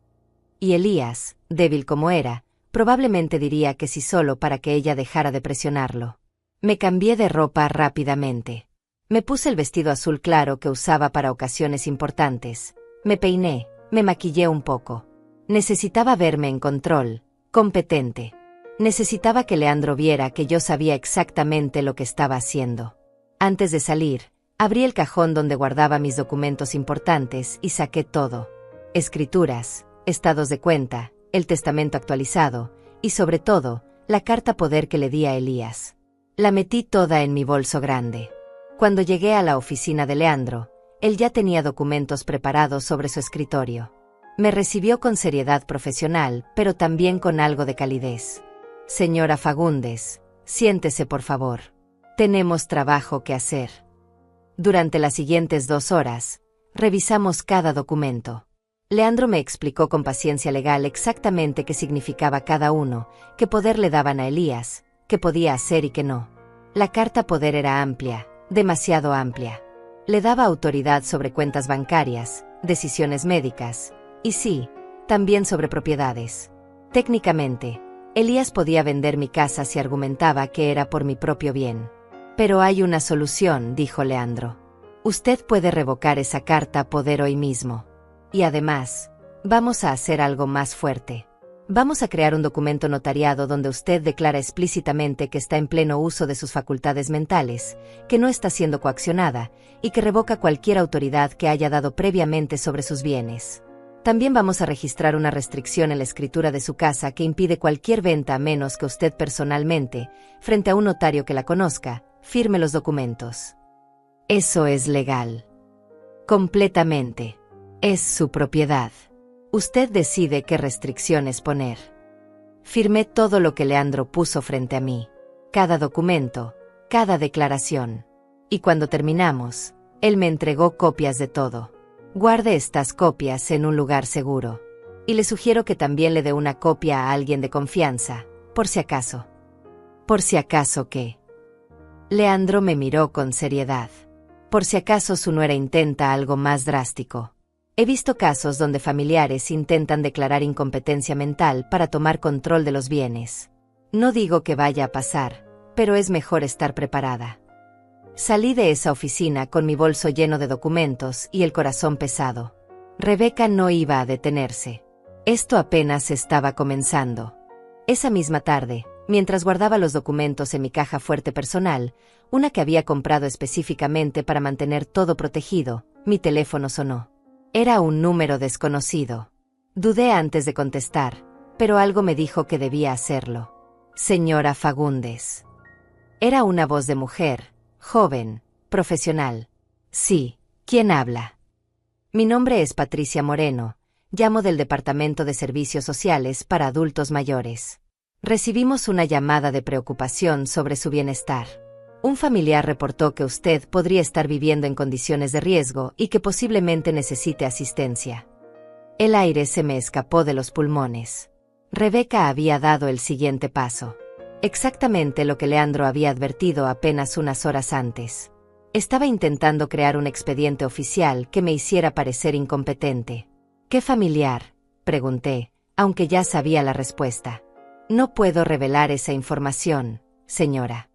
Y Elías, débil como era, probablemente diría que sí solo para que ella dejara de presionarlo. Me cambié de ropa rápidamente. Me puse el vestido azul claro que usaba para ocasiones importantes. Me peiné, me maquillé un poco. Necesitaba verme en control, competente. Necesitaba que Leandro viera que yo sabía exactamente lo que estaba haciendo. Antes de salir, abrí el cajón donde guardaba mis documentos importantes y saqué todo. Escrituras, estados de cuenta, el testamento actualizado, y sobre todo, la carta poder que le di a Elías. La metí toda en mi bolso grande. Cuando llegué a la oficina de Leandro, él ya tenía documentos preparados sobre su escritorio. Me recibió con seriedad profesional, pero también con algo de calidez. Señora Fagundes, siéntese por favor. Tenemos trabajo que hacer. Durante las siguientes 2 horas, revisamos cada documento. Leandro me explicó con paciencia legal exactamente qué significaba cada uno, qué poder le daban a Elías, qué podía hacer y qué no. La carta poder era amplia, demasiado amplia. Le daba autoridad sobre cuentas bancarias, decisiones médicas, y sí, también sobre propiedades. Técnicamente, Elías podía vender mi casa si argumentaba que era por mi propio bien. Pero hay una solución, dijo Leandro. Usted puede revocar esa carta poder hoy mismo. Y además, vamos a hacer algo más fuerte. Vamos a crear un documento notariado donde usted declara explícitamente que está en pleno uso de sus facultades mentales, que no está siendo coaccionada, y que revoca cualquier autoridad que haya dado previamente sobre sus bienes. También vamos a registrar una restricción en la escritura de su casa que impide cualquier venta a menos que usted personalmente, frente a un notario que la conozca, firme los documentos. Eso es legal. Completamente. Es su propiedad. Usted decide qué restricciones poner. Firmé todo lo que Leandro puso frente a mí. Cada documento, cada declaración. Y cuando terminamos, él me entregó copias de todo. Guarde estas copias en un lugar seguro. Y le sugiero que también le dé una copia a alguien de confianza, por si acaso. ¿Por si acaso qué? Leandro me miró con seriedad. Por si acaso su nuera intenta algo más drástico. He visto casos donde familiares intentan declarar incompetencia mental para tomar control de los bienes. No digo que vaya a pasar, pero es mejor estar preparada. Salí de esa oficina con mi bolso lleno de documentos y el corazón pesado. Rebeca no iba a detenerse. Esto apenas estaba comenzando. Esa misma tarde, mientras guardaba los documentos en mi caja fuerte personal, una que había comprado específicamente para mantener todo protegido, mi teléfono sonó. Era un número desconocido. Dudé antes de contestar, pero algo me dijo que debía hacerlo. Señora Fagundes. Era una voz de mujer, joven, profesional. Sí, ¿quién habla? Mi nombre es Patricia Moreno, llamo del Departamento de Servicios Sociales para Adultos Mayores. Recibimos una llamada de preocupación sobre su bienestar. Un familiar reportó que usted podría estar viviendo en condiciones de riesgo y que posiblemente necesite asistencia. El aire se me escapó de los pulmones. Rebeca había dado el siguiente paso. Exactamente lo que Leandro había advertido apenas unas horas antes. Estaba intentando crear un expediente oficial que me hiciera parecer incompetente. ¿Qué familiar?, pregunté, aunque ya sabía la respuesta. No puedo revelar esa información, señora.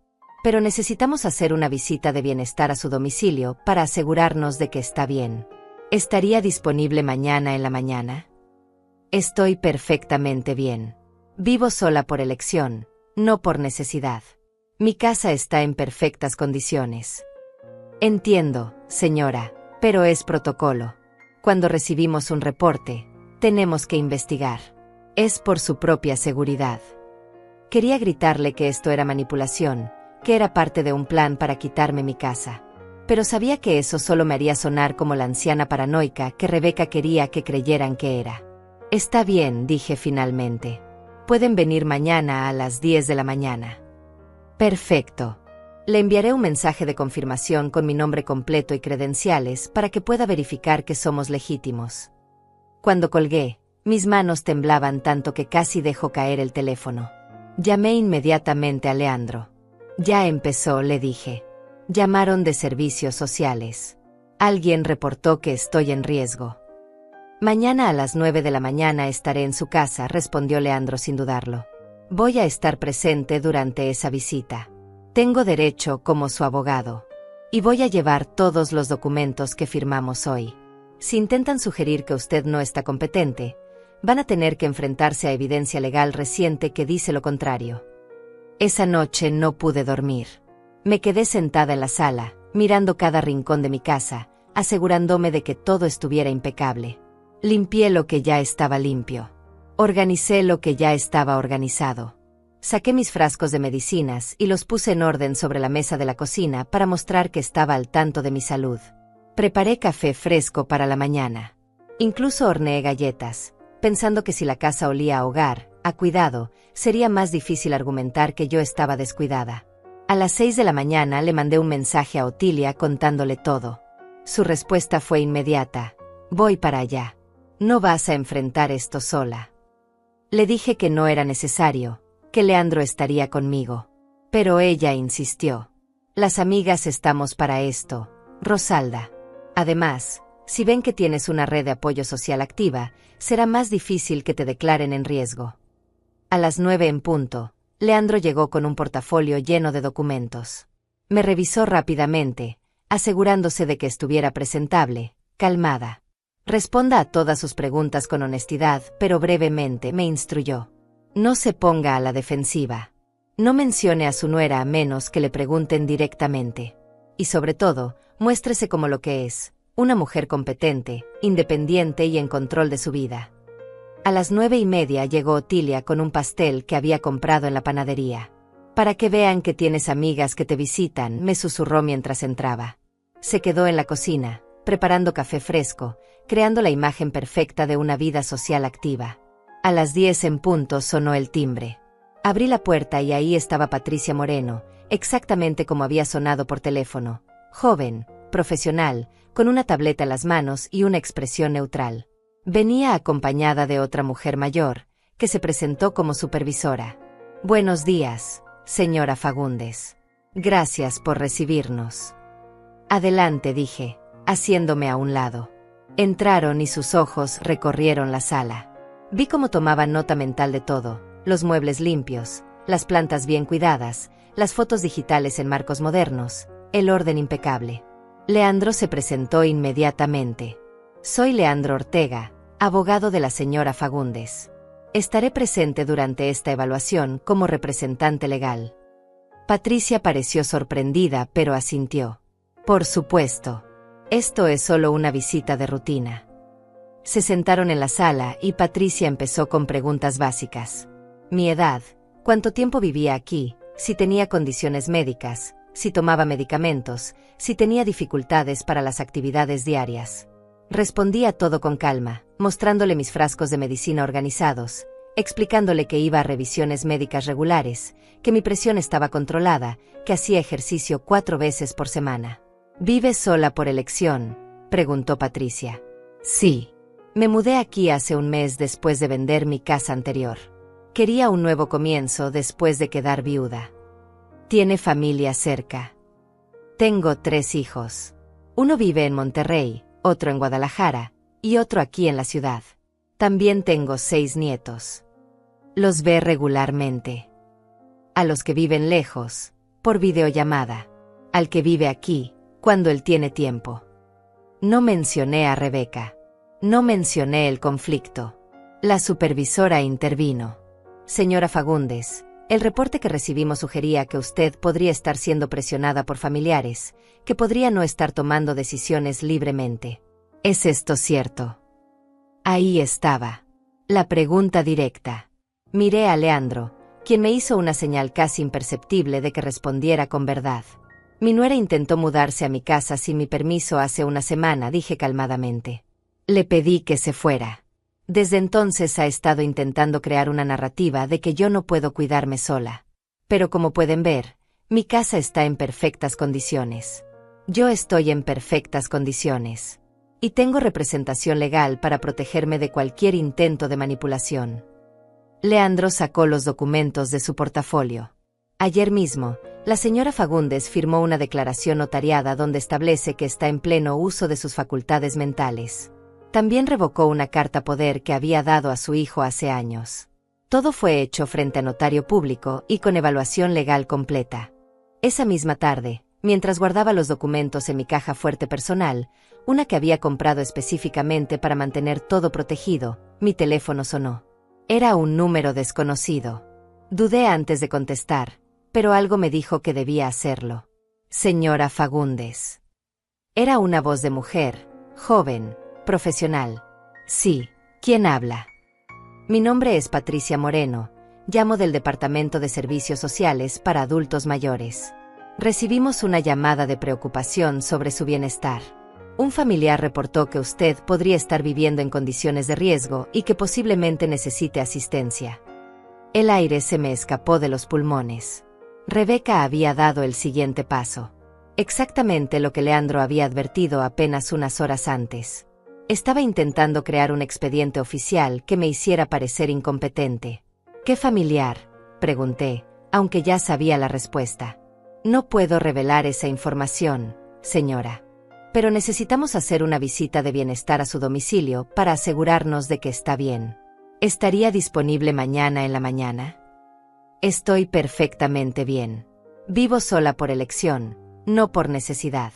Pero necesitamos hacer una visita de bienestar a su domicilio para asegurarnos de que está bien. ¿Estaría disponible mañana en la mañana? Estoy perfectamente bien. Vivo sola por elección, no por necesidad. Mi casa está en perfectas condiciones. Entiendo, señora, pero es protocolo. Cuando recibimos un reporte, tenemos que investigar. Es por su propia seguridad. Quería gritarle que esto era manipulación, que era parte de un plan para quitarme mi casa. Pero sabía que eso solo me haría sonar como la anciana paranoica que Rebeca quería que creyeran que era. Está bien, dije finalmente. Pueden venir mañana a las 10 de la mañana. Perfecto. Le enviaré un mensaje de confirmación con mi nombre completo y credenciales para que pueda verificar que somos legítimos. Cuando colgué, mis manos temblaban tanto que casi dejó caer el teléfono. Llamé inmediatamente a Leandro. Ya empezó, le dije. Llamaron de servicios sociales. Alguien reportó que estoy en riesgo. Mañana a las 9 de la mañana estaré en su casa, respondió Leandro sin dudarlo. Voy a estar presente durante esa visita. Tengo derecho como su abogado. Y voy a llevar todos los documentos que firmamos hoy. Si intentan sugerir que usted no está competente, van a tener que enfrentarse a evidencia legal reciente que dice lo contrario. Esa noche no pude dormir. Me quedé sentada en la sala, mirando cada rincón de mi casa, asegurándome de que todo estuviera impecable. Limpié lo que ya estaba limpio. Organicé lo que ya estaba organizado. Saqué mis frascos de medicinas y los puse en orden sobre la mesa de la cocina para mostrar que estaba al tanto de mi salud. Preparé café fresco para la mañana. Incluso horneé galletas, pensando que si la casa olía a hogar, a cuidado, sería más difícil argumentar que yo estaba descuidada. A las 6 de la mañana le mandé un mensaje a Otilia contándole todo. Su respuesta fue inmediata. Voy para allá. No vas a enfrentar esto sola. Le dije que no era necesario, que Leandro estaría conmigo. Pero ella insistió. Las amigas estamos para esto, Rosalda. Además, si ven que tienes una red de apoyo social activa, será más difícil que te declaren en riesgo. A las 9 en punto, Leandro llegó con un portafolio lleno de documentos. Me revisó rápidamente, asegurándose de que estuviera presentable, calmada. Responda a todas sus preguntas con honestidad, pero brevemente me instruyó. No se ponga a la defensiva. No mencione a su nuera a menos que le pregunten directamente. Y sobre todo, muéstrese como lo que es, una mujer competente, independiente y en control de su vida. A las 9:30 llegó Otilia con un pastel que había comprado en la panadería. Para que vean que tienes amigas que te visitan, me susurró mientras entraba. Se quedó en la cocina, preparando café fresco, creando la imagen perfecta de una vida social activa. A las 10 en punto sonó el timbre. Abrí la puerta y ahí estaba Patricia Moreno, exactamente como había sonado por teléfono. Joven, profesional, con una tableta en las manos y una expresión neutral. Venía acompañada de otra mujer mayor, que se presentó como supervisora. Buenos días, señora Fagundes. Gracias por recibirnos. Adelante, dije, haciéndome a un lado. Entraron y sus ojos recorrieron la sala. Vi cómo tomaban nota mental de todo, los muebles limpios, las plantas bien cuidadas, las fotos digitales en marcos modernos, el orden impecable. Leandro se presentó inmediatamente. Soy Leandro Ortega, abogado de la señora Fagundes. Estaré presente durante esta evaluación como representante legal. Patricia pareció sorprendida, pero asintió. Por supuesto. Esto es solo una visita de rutina. Se sentaron en la sala y Patricia empezó con preguntas básicas. Mi edad, cuánto tiempo vivía aquí, si tenía condiciones médicas, si tomaba medicamentos, si tenía dificultades para las actividades diarias. Respondía todo con calma, mostrándole mis frascos de medicina organizados, explicándole que iba a revisiones médicas regulares, que mi presión estaba controlada, que hacía ejercicio 4 veces por semana. ¿Vive sola por elección?, preguntó Patricia. Sí. Me mudé aquí hace un mes después de vender mi casa anterior. Quería un nuevo comienzo después de quedar viuda. ¿Tiene familia cerca? Tengo 3 hijos. Uno vive en Monterrey, otro en Guadalajara, y otro aquí en la ciudad. También tengo 6 nietos. Los ve regularmente. A los que viven lejos, por videollamada. Al que vive aquí, cuando él tiene tiempo. No mencioné a Rebeca. No mencioné el conflicto. La supervisora intervino. Señora Fagundes, el reporte que recibimos sugería que usted podría estar siendo presionada por familiares, que podría no estar tomando decisiones libremente. ¿Es esto cierto? Ahí estaba. La pregunta directa. Miré a Leandro, quien me hizo una señal casi imperceptible de que respondiera con verdad. Mi nuera intentó mudarse a mi casa sin mi permiso hace una semana, dije calmadamente. Le pedí que se fuera. Desde entonces ha estado intentando crear una narrativa de que yo no puedo cuidarme sola. Pero como pueden ver, mi casa está en perfectas condiciones. Yo estoy en perfectas condiciones. Y tengo representación legal para protegerme de cualquier intento de manipulación. Leandro sacó los documentos de su portafolio. Ayer mismo, la señora Fagundes firmó una declaración notariada donde establece que está en pleno uso de sus facultades mentales. También revocó una carta poder que había dado a su hijo hace años. Todo fue hecho frente a notario público y con evaluación legal completa. Esa misma tarde, mientras guardaba los documentos en mi caja fuerte personal, una que había comprado específicamente para mantener todo protegido, mi teléfono sonó. Era un número desconocido. Dudé antes de contestar, pero algo me dijo que debía hacerlo. Señora Fagundes. Era una voz de mujer, joven, profesional. Sí, ¿quién habla? Mi nombre es Patricia Moreno, llamo del Departamento de Servicios Sociales para Adultos Mayores. Recibimos una llamada de preocupación sobre su bienestar. Un familiar reportó que usted podría estar viviendo en condiciones de riesgo y que posiblemente necesite asistencia. El aire se me escapó de los pulmones. Rebeca había dado el siguiente paso. Exactamente lo que Leandro había advertido apenas unas horas antes. Estaba intentando crear un expediente oficial que me hiciera parecer incompetente. ¿Qué familiar?, pregunté, aunque ya sabía la respuesta. No puedo revelar esa información, señora. Pero necesitamos hacer una visita de bienestar a su domicilio para asegurarnos de que está bien. ¿Estaría disponible mañana en la mañana? Estoy perfectamente bien. Vivo sola por elección, no por necesidad.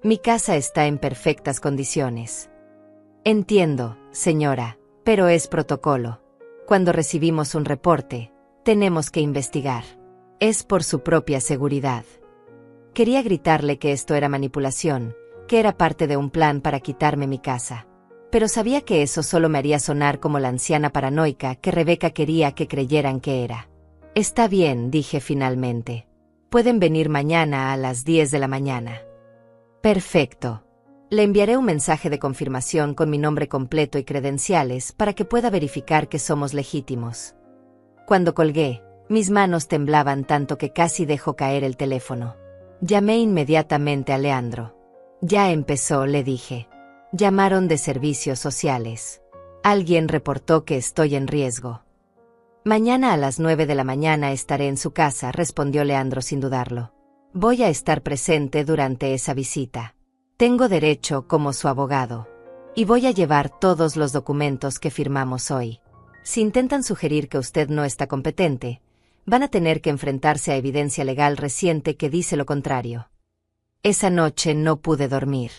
Mi casa está en perfectas condiciones. Entiendo, señora, pero es protocolo. Cuando recibimos un reporte, tenemos que investigar. Es por su propia seguridad. Quería gritarle que esto era manipulación, que era parte de un plan para quitarme mi casa. Pero sabía que eso solo me haría sonar como la anciana paranoica que Rebeca quería que creyeran que era. Está bien, dije finalmente. Pueden venir mañana a las 10 de la mañana. Perfecto. Le enviaré un mensaje de confirmación con mi nombre completo y credenciales para que pueda verificar que somos legítimos. Cuando colgué, mis manos temblaban tanto que casi dejó caer el teléfono. Llamé inmediatamente a Leandro. Ya empezó, le dije. Llamaron de servicios sociales. Alguien reportó que estoy en riesgo. Mañana a las 9 de la mañana estaré en su casa, respondió Leandro sin dudarlo. Voy a estar presente durante esa visita. Tengo derecho como su abogado. Y voy a llevar todos los documentos que firmamos hoy. Si intentan sugerir que usted no está competente, van a tener que enfrentarse a evidencia legal reciente que dice lo contrario. Esa noche no pude dormir.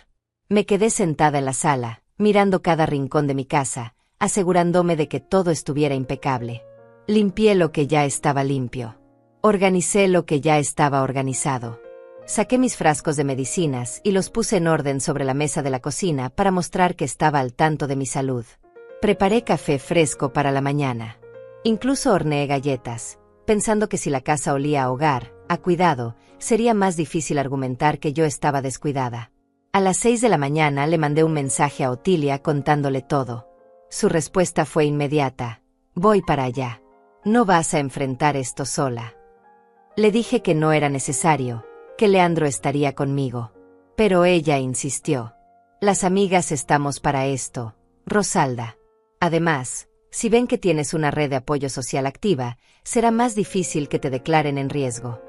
Me quedé sentada en la sala, mirando cada rincón de mi casa, asegurándome de que todo estuviera impecable. Limpié lo que ya estaba limpio. Organicé lo que ya estaba organizado. Saqué mis frascos de medicinas y los puse en orden sobre la mesa de la cocina para mostrar que estaba al tanto de mi salud. Preparé café fresco para la mañana. Incluso horneé galletas, pensando que si la casa olía a hogar, a cuidado, sería más difícil argumentar que yo estaba descuidada. A las 6 de la mañana le mandé un mensaje a Otilia contándole todo. Su respuesta fue inmediata. Voy para allá. No vas a enfrentar esto sola. Le dije que no era necesario, que Leandro estaría conmigo. Pero ella insistió. Las amigas estamos para esto, Rosalda. Además, si ven que tienes una red de apoyo social activa, será más difícil que te declaren en riesgo.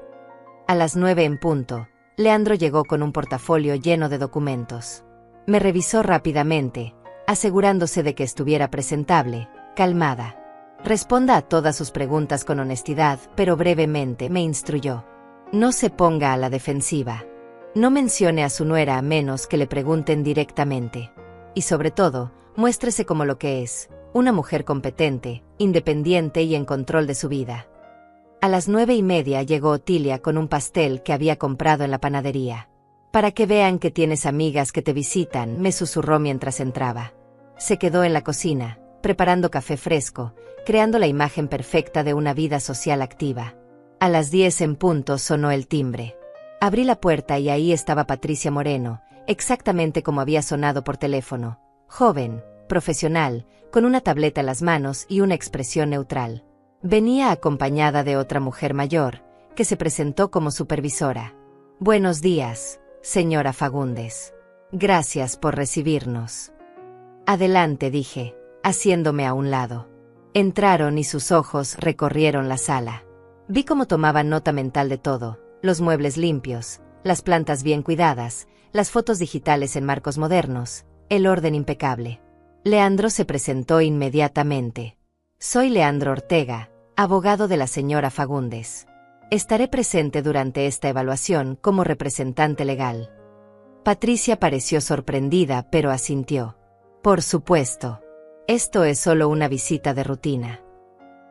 A las 9 en punto, Leandro llegó con un portafolio lleno de documentos. Me revisó rápidamente, asegurándose de que estuviera presentable, calmada. Responda a todas sus preguntas con honestidad, pero brevemente me instruyó. No se ponga a la defensiva. No mencione a su nuera a menos que le pregunten directamente. Y sobre todo, muéstrese como lo que es, una mujer competente, independiente y en control de su vida. A las 9:30 llegó Otilia con un pastel que había comprado en la panadería. Para que vean que tienes amigas que te visitan, me susurró mientras entraba. Se quedó en la cocina, preparando café fresco, creando la imagen perfecta de una vida social activa. A las 10 en punto sonó el timbre. Abrí la puerta y ahí estaba Patricia Moreno, exactamente como había sonado por teléfono. Joven, profesional, con una tableta en las manos y una expresión neutral. Venía acompañada de otra mujer mayor, que se presentó como supervisora. Buenos días, señora Fagundes. Gracias por recibirnos. Adelante, dije, haciéndome a un lado. Entraron y sus ojos recorrieron la sala. Vi cómo tomaban nota mental de todo, los muebles limpios, las plantas bien cuidadas, las fotos digitales en marcos modernos, el orden impecable. Leandro se presentó inmediatamente. Soy Leandro Ortega, abogado de la señora Fagundes. Estaré presente durante esta evaluación como representante legal. Patricia pareció sorprendida, pero asintió. Por supuesto. Esto es solo una visita de rutina.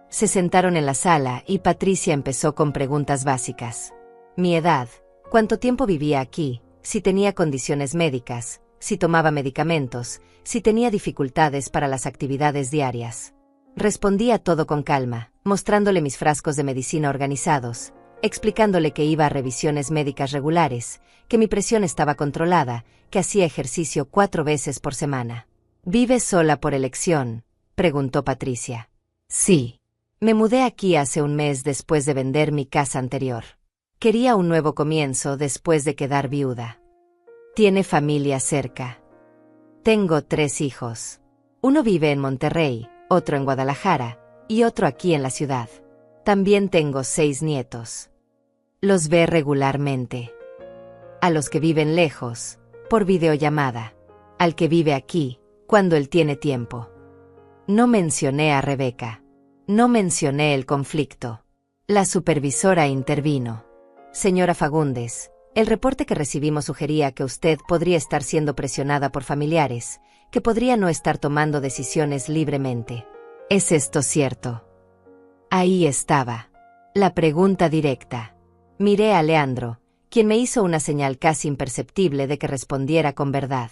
Se sentaron en la sala y Patricia empezó con preguntas básicas. Mi edad, cuánto tiempo vivía aquí, si tenía condiciones médicas, si tomaba medicamentos, si tenía dificultades para las actividades diarias. Respondía todo con calma, mostrándole mis frascos de medicina organizados, explicándole que iba a revisiones médicas regulares, que mi presión estaba controlada, que hacía ejercicio 4 veces por semana. ¿Vive sola por elección?, preguntó Patricia. Sí. Me mudé aquí hace un mes después de vender mi casa anterior. Quería un nuevo comienzo después de quedar viuda. ¿Tiene familia cerca? Tengo 3 hijos. Uno vive en Monterrey, otro en Guadalajara, y otro aquí en la ciudad. También tengo 6 nietos. Los ve regularmente. A los que viven lejos, por videollamada. Al que vive aquí, cuando él tiene tiempo. No mencioné a Rebeca. No mencioné el conflicto. La supervisora intervino. Señora Fagundes, el reporte que recibimos sugería que usted podría estar siendo presionada por familiares, que podría no estar tomando decisiones libremente. ¿Es esto cierto? Ahí estaba. La pregunta directa. Miré a Leandro, quien me hizo una señal casi imperceptible de que respondiera con verdad.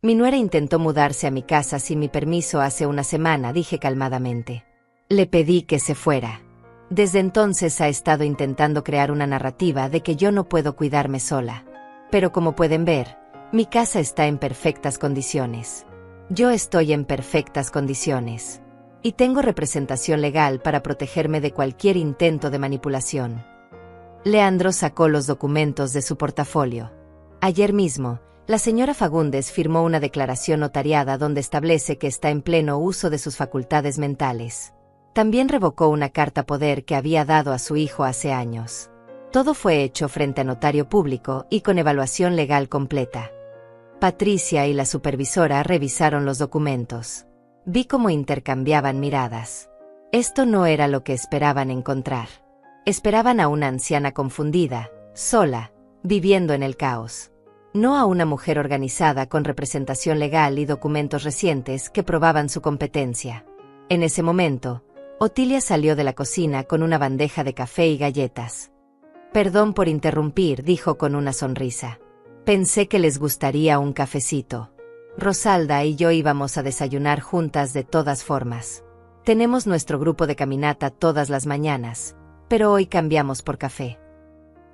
Mi nuera intentó mudarse a mi casa sin mi permiso hace una semana, dije calmadamente. Le pedí que se fuera. Desde entonces ha estado intentando crear una narrativa de que yo no puedo cuidarme sola. Pero como pueden ver, mi casa está en perfectas condiciones. Yo estoy en perfectas condiciones. Y tengo representación legal para protegerme de cualquier intento de manipulación. Leandro sacó los documentos de su portafolio. Ayer mismo, la señora Fagundes firmó una declaración notariada donde establece que está en pleno uso de sus facultades mentales. También revocó una carta poder que había dado a su hijo hace años. Todo fue hecho frente a notario público y con evaluación legal completa. Patricia y la supervisora revisaron los documentos. Vi cómo intercambiaban miradas. Esto no era lo que esperaban encontrar. Esperaban a una anciana confundida, sola, viviendo en el caos. No a una mujer organizada con representación legal y documentos recientes que probaban su competencia. En ese momento, Otilia salió de la cocina con una bandeja de café y galletas. Perdón por interrumpir, dijo con una sonrisa. Pensé que les gustaría un cafecito. Rosalda y yo íbamos a desayunar juntas de todas formas. Tenemos nuestro grupo de caminata todas las mañanas, pero hoy cambiamos por café.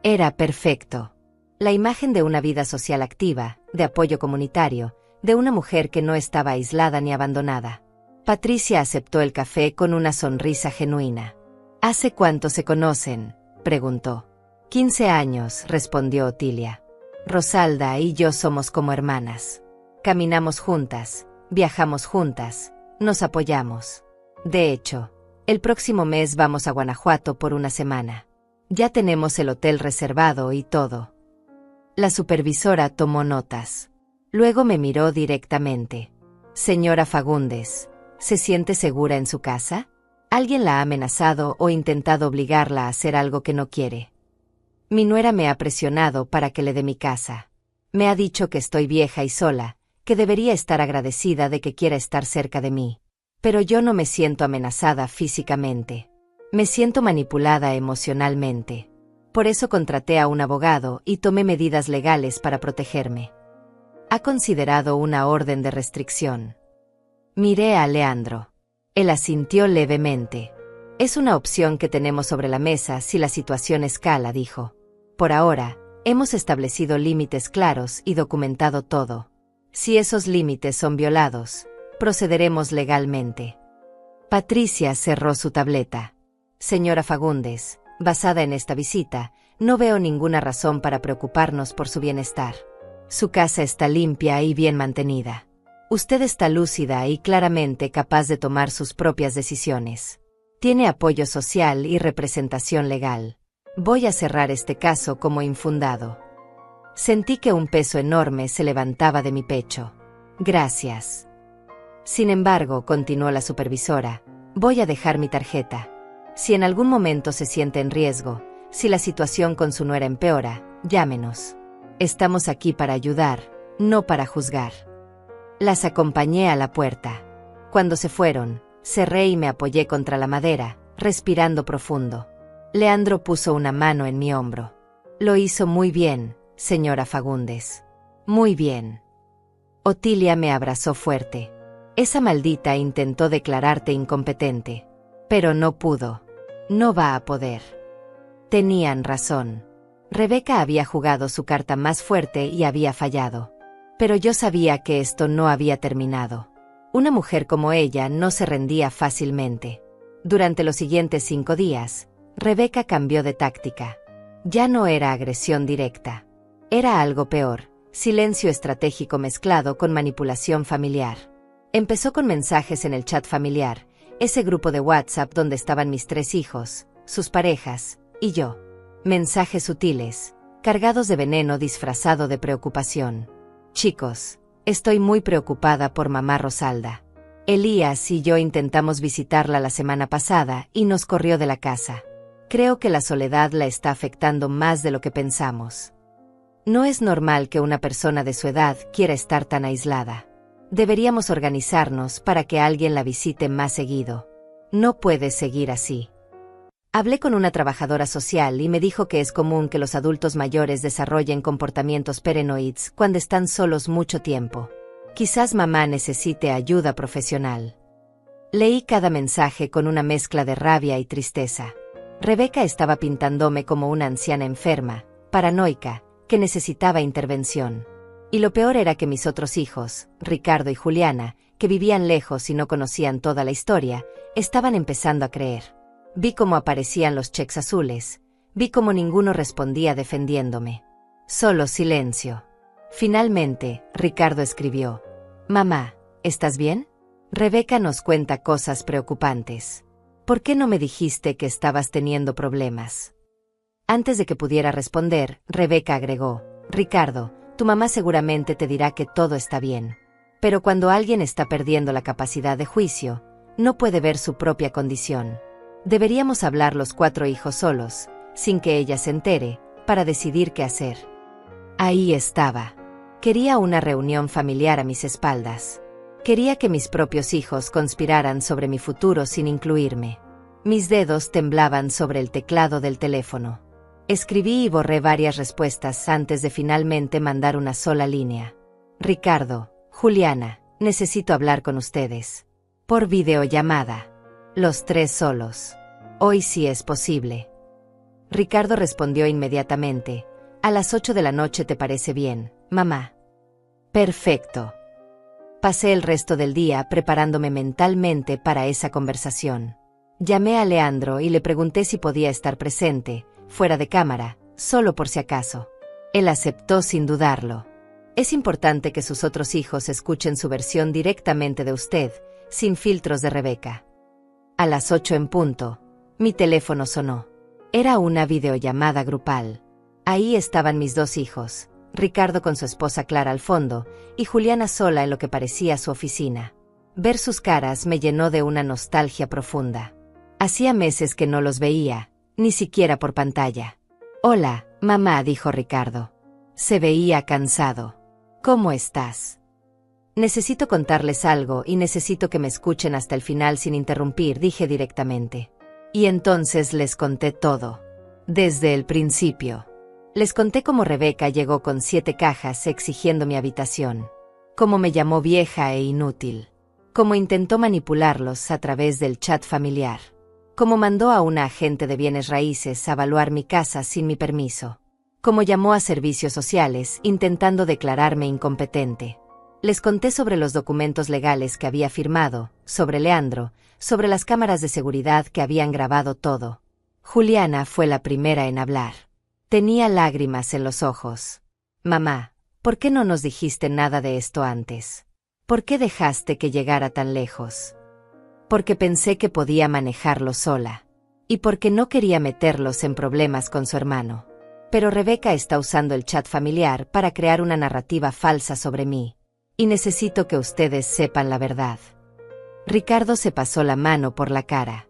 Era perfecto. La imagen de una vida social activa, de apoyo comunitario, de una mujer que no estaba aislada ni abandonada. Patricia aceptó el café con una sonrisa genuina. ¿Hace cuánto se conocen?, preguntó. 15 años, respondió Otilia. Rosalda y yo somos como hermanas. Caminamos juntas, viajamos juntas, nos apoyamos. De hecho, el próximo mes vamos a Guanajuato por una semana. Ya tenemos el hotel reservado y todo. La supervisora tomó notas. Luego me miró directamente. Señora Fagundes, ¿se siente segura en su casa? ¿Alguien la ha amenazado o intentado obligarla a hacer algo que no quiere? Mi nuera me ha presionado para que le dé mi casa. Me ha dicho que estoy vieja y sola, que debería estar agradecida de que quiera estar cerca de mí. Pero yo no me siento amenazada físicamente. Me siento manipulada emocionalmente. Por eso contraté a un abogado y tomé medidas legales para protegerme. ¿Ha considerado una orden de restricción? Miré a Leandro. Él asintió levemente. Es una opción que tenemos sobre la mesa si la situación escala, dijo. Por ahora, hemos establecido límites claros y documentado todo. Si esos límites son violados, procederemos legalmente. Patricia cerró su tableta. Señora Fagundes, basada en esta visita, no veo ninguna razón para preocuparnos por su bienestar. Su casa está limpia y bien mantenida. Usted está lúcida y claramente capaz de tomar sus propias decisiones. Tiene apoyo social y representación legal. Voy a cerrar este caso como infundado. Sentí que un peso enorme se levantaba de mi pecho. Gracias. Sin embargo, continuó la supervisora, voy a dejar mi tarjeta. Si en algún momento se siente en riesgo, si la situación con su nuera empeora, llámenos. Estamos aquí para ayudar, no para juzgar. Las acompañé a la puerta. Cuando se fueron, cerré y me apoyé contra la madera, respirando profundo. Leandro puso una mano en mi hombro. Lo hizo muy bien, señora Fagundes. Muy bien. Otilia me abrazó fuerte. Esa maldita intentó declararte incompetente. Pero no pudo. No va a poder. Tenían razón. Rebeca había jugado su carta más fuerte y había fallado. Pero yo sabía que esto no había terminado. Una mujer como ella no se rendía fácilmente. Durante los siguientes 5 días, Rebeca cambió de táctica. Ya no era agresión directa. Era algo peor, silencio estratégico mezclado con manipulación familiar. Empezó con mensajes en el chat familiar, ese grupo de WhatsApp donde estaban mis 3 hijos, sus parejas, y yo. Mensajes sutiles, cargados de veneno disfrazado de preocupación. Chicos, estoy muy preocupada por mamá Rosalda. Elías y yo intentamos visitarla la semana pasada y nos corrió de la casa. Creo que la soledad la está afectando más de lo que pensamos. No es normal que una persona de su edad quiera estar tan aislada. Deberíamos organizarnos para que alguien la visite más seguido. No puede seguir así. Hablé con una trabajadora social y me dijo que es común que los adultos mayores desarrollen comportamientos paranoides cuando están solos mucho tiempo. Quizás mamá necesite ayuda profesional. Leí cada mensaje con una mezcla de rabia y tristeza. Rebeca estaba pintándome como una anciana enferma, paranoica, que necesitaba intervención. Y lo peor era que mis otros hijos, Ricardo y Juliana, que vivían lejos y no conocían toda la historia, estaban empezando a creer. Vi cómo aparecían los cheques azules, vi cómo ninguno respondía defendiéndome. Solo silencio. Finalmente, Ricardo escribió: «Mamá, ¿estás bien? Rebeca nos cuenta cosas preocupantes. ¿Por qué no me dijiste que estabas teniendo problemas?» Antes de que pudiera responder, Rebeca agregó: «Ricardo, tu mamá seguramente te dirá que todo está bien. Pero cuando alguien está perdiendo la capacidad de juicio, no puede ver su propia condición. Deberíamos hablar los 4 hijos solos, sin que ella se entere, para decidir qué hacer». Ahí estaba. Quería una reunión familiar a mis espaldas. Quería que mis propios hijos conspiraran sobre mi futuro sin incluirme. Mis dedos temblaban sobre el teclado del teléfono. Escribí y borré varias respuestas antes de finalmente mandar una sola línea. «Ricardo, Juliana, necesito hablar con ustedes. Por videollamada. Los 3 solos. Hoy sí es posible». Ricardo respondió inmediatamente: «A las 8 de la noche te parece bien, mamá». Perfecto. Pasé el resto del día preparándome mentalmente para esa conversación. Llamé a Leandro y le pregunté si podía estar presente, fuera de cámara, solo por si acaso. Él aceptó sin dudarlo. Es importante que sus otros hijos escuchen su versión directamente de usted, sin filtros de Rebeca. A las 8 en punto, mi teléfono sonó. Era una videollamada grupal. Ahí estaban mis 2 hijos, Ricardo con su esposa Clara al fondo, y Juliana sola en lo que parecía su oficina. Ver sus caras me llenó de una nostalgia profunda. Hacía meses que no los veía, ni siquiera por pantalla. «Hola, mamá», dijo Ricardo. Se veía cansado. «¿Cómo estás?» «Necesito contarles algo y necesito que me escuchen hasta el final sin interrumpir», dije directamente. Y entonces les conté todo. Desde el principio. Les conté cómo Rebeca llegó con 7 cajas exigiendo mi habitación. Cómo me llamó vieja e inútil. Cómo intentó manipularlos a través del chat familiar. Cómo mandó a una agente de bienes raíces a evaluar mi casa sin mi permiso. Cómo llamó a servicios sociales intentando declararme incompetente. Les conté sobre los documentos legales que había firmado, sobre Leandro, sobre las cámaras de seguridad que habían grabado todo. Juliana fue la primera en hablar. Tenía lágrimas en los ojos. Mamá, ¿por qué no nos dijiste nada de esto antes? ¿Por qué dejaste que llegara tan lejos? Porque pensé que podía manejarlo sola. Y porque no quería meterlos en problemas con su hermano. Pero Rebeca está usando el chat familiar para crear una narrativa falsa sobre mí. Y necesito que ustedes sepan la verdad. Ricardo se pasó la mano por la cara.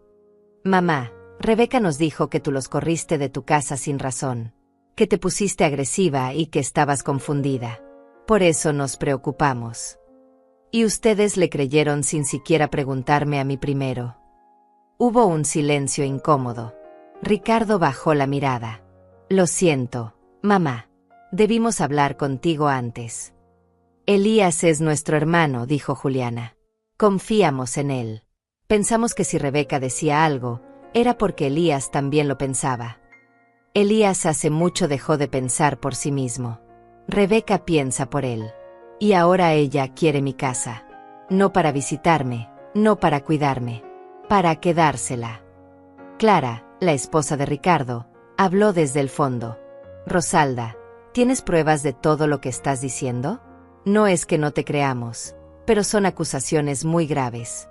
Mamá, Rebeca nos dijo que tú los corriste de tu casa sin razón. Que te pusiste agresiva y que estabas confundida. Por eso nos preocupamos. Y ustedes le creyeron sin siquiera preguntarme a mí primero. Hubo un silencio incómodo. Ricardo bajó la mirada. Lo siento, mamá. Debimos hablar contigo antes. Elías es nuestro hermano, dijo Juliana. Confiamos en él. Pensamos que si Rebeca decía algo, era porque Elías también lo pensaba. Elías hace mucho dejó de pensar por sí mismo. Rebeca piensa por él. Y ahora ella quiere mi casa. No para visitarme, no para cuidarme. Para quedársela. Clara, la esposa de Ricardo, habló desde el fondo. Rosalda, ¿tienes pruebas de todo lo que estás diciendo? No es que no te creamos, pero son acusaciones muy graves.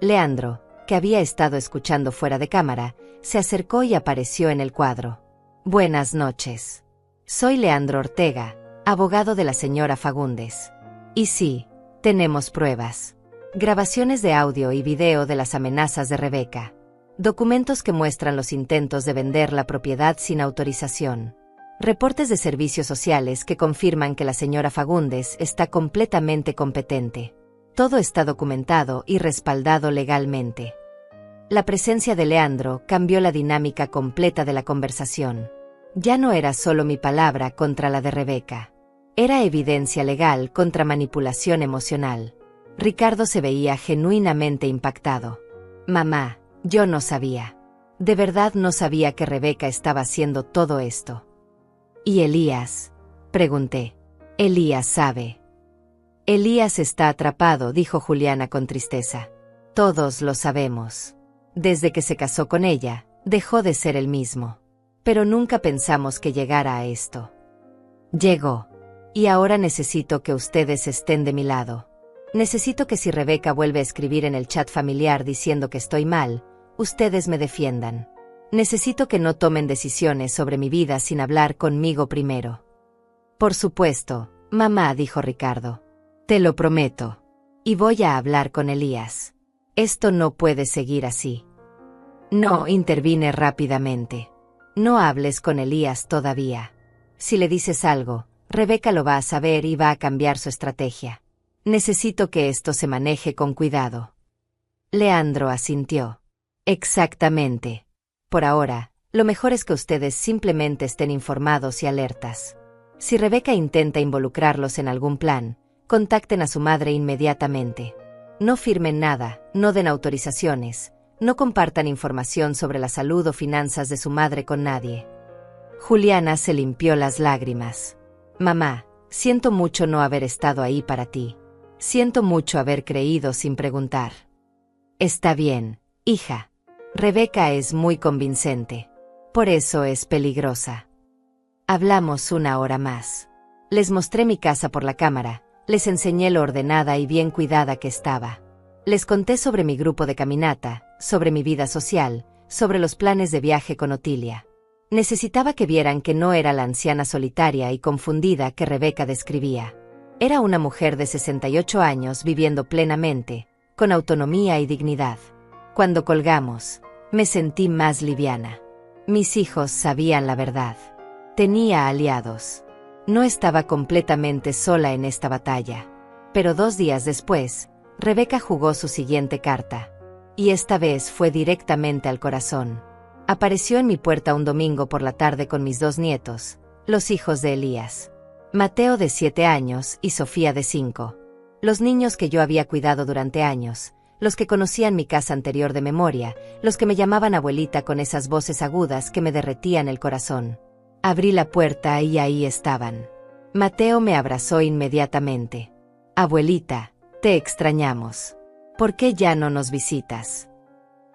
Leandro, que había estado escuchando fuera de cámara, se acercó y apareció en el cuadro. Buenas noches. Soy Leandro Ortega, abogado de la señora Fagundes. Y sí, tenemos pruebas. Grabaciones de audio y video de las amenazas de Rebeca. Documentos que muestran los intentos de vender la propiedad sin autorización. Reportes de servicios sociales que confirman que la señora Fagundes está completamente competente. Todo está documentado y respaldado legalmente. La presencia de Leandro cambió la dinámica completa de la conversación. Ya no era solo mi palabra contra la de Rebeca. Era evidencia legal contra manipulación emocional. Ricardo se veía genuinamente impactado. Mamá, yo no sabía. De verdad no sabía que Rebeca estaba haciendo todo esto. ¿Y Elías? Pregunté. Elías sabe. Elías está atrapado, dijo Juliana con tristeza. Todos lo sabemos. Desde que se casó con ella, dejó de ser el mismo. Pero nunca pensamos que llegara a esto. Llegó. Y ahora necesito que ustedes estén de mi lado. Necesito que si Rebeca vuelve a escribir en el chat familiar diciendo que estoy mal, ustedes me defiendan. Necesito que no tomen decisiones sobre mi vida sin hablar conmigo primero. Por supuesto, mamá, dijo Ricardo. Te lo prometo. Y voy a hablar con Elías. Esto no puede seguir así. No, intervine rápidamente. No hables con Elías todavía. Si le dices algo, Rebeca lo va a saber y va a cambiar su estrategia. Necesito que esto se maneje con cuidado. Leandro asintió. Exactamente. Por ahora, lo mejor es que ustedes simplemente estén informados y alertas. Si Rebeca intenta involucrarlos en algún plan, contacten a su madre inmediatamente. No firmen nada, no den autorizaciones, no compartan información sobre la salud o finanzas de su madre con nadie. Juliana se limpió las lágrimas. Mamá, siento mucho no haber estado ahí para ti. Siento mucho haber creído sin preguntar. Está bien, hija. Rebeca es muy convincente. Por eso es peligrosa. Hablamos una hora más. Les mostré mi casa por la cámara, les enseñé lo ordenada y bien cuidada que estaba. Les conté sobre mi grupo de caminata, sobre mi vida social, sobre los planes de viaje con Otilia. Necesitaba que vieran que no era la anciana solitaria y confundida que Rebeca describía. Era una mujer de 68 años viviendo plenamente, con autonomía y dignidad. Cuando colgamos, me sentí más liviana. Mis hijos sabían la verdad. Tenía aliados. No estaba completamente sola en esta batalla. Pero 2 días después, Rebeca jugó su siguiente carta. Y esta vez fue directamente al corazón. Apareció en mi puerta un domingo por la tarde con mis 2 nietos, los hijos de Elías. Mateo de 7 años y Sofía de 5. Los niños que yo había cuidado durante años, los que conocían mi casa anterior de memoria, los que me llamaban abuelita con esas voces agudas que me derretían el corazón. Abrí la puerta y ahí estaban. Mateo me abrazó inmediatamente. Abuelita, te extrañamos. ¿Por qué ya no nos visitas?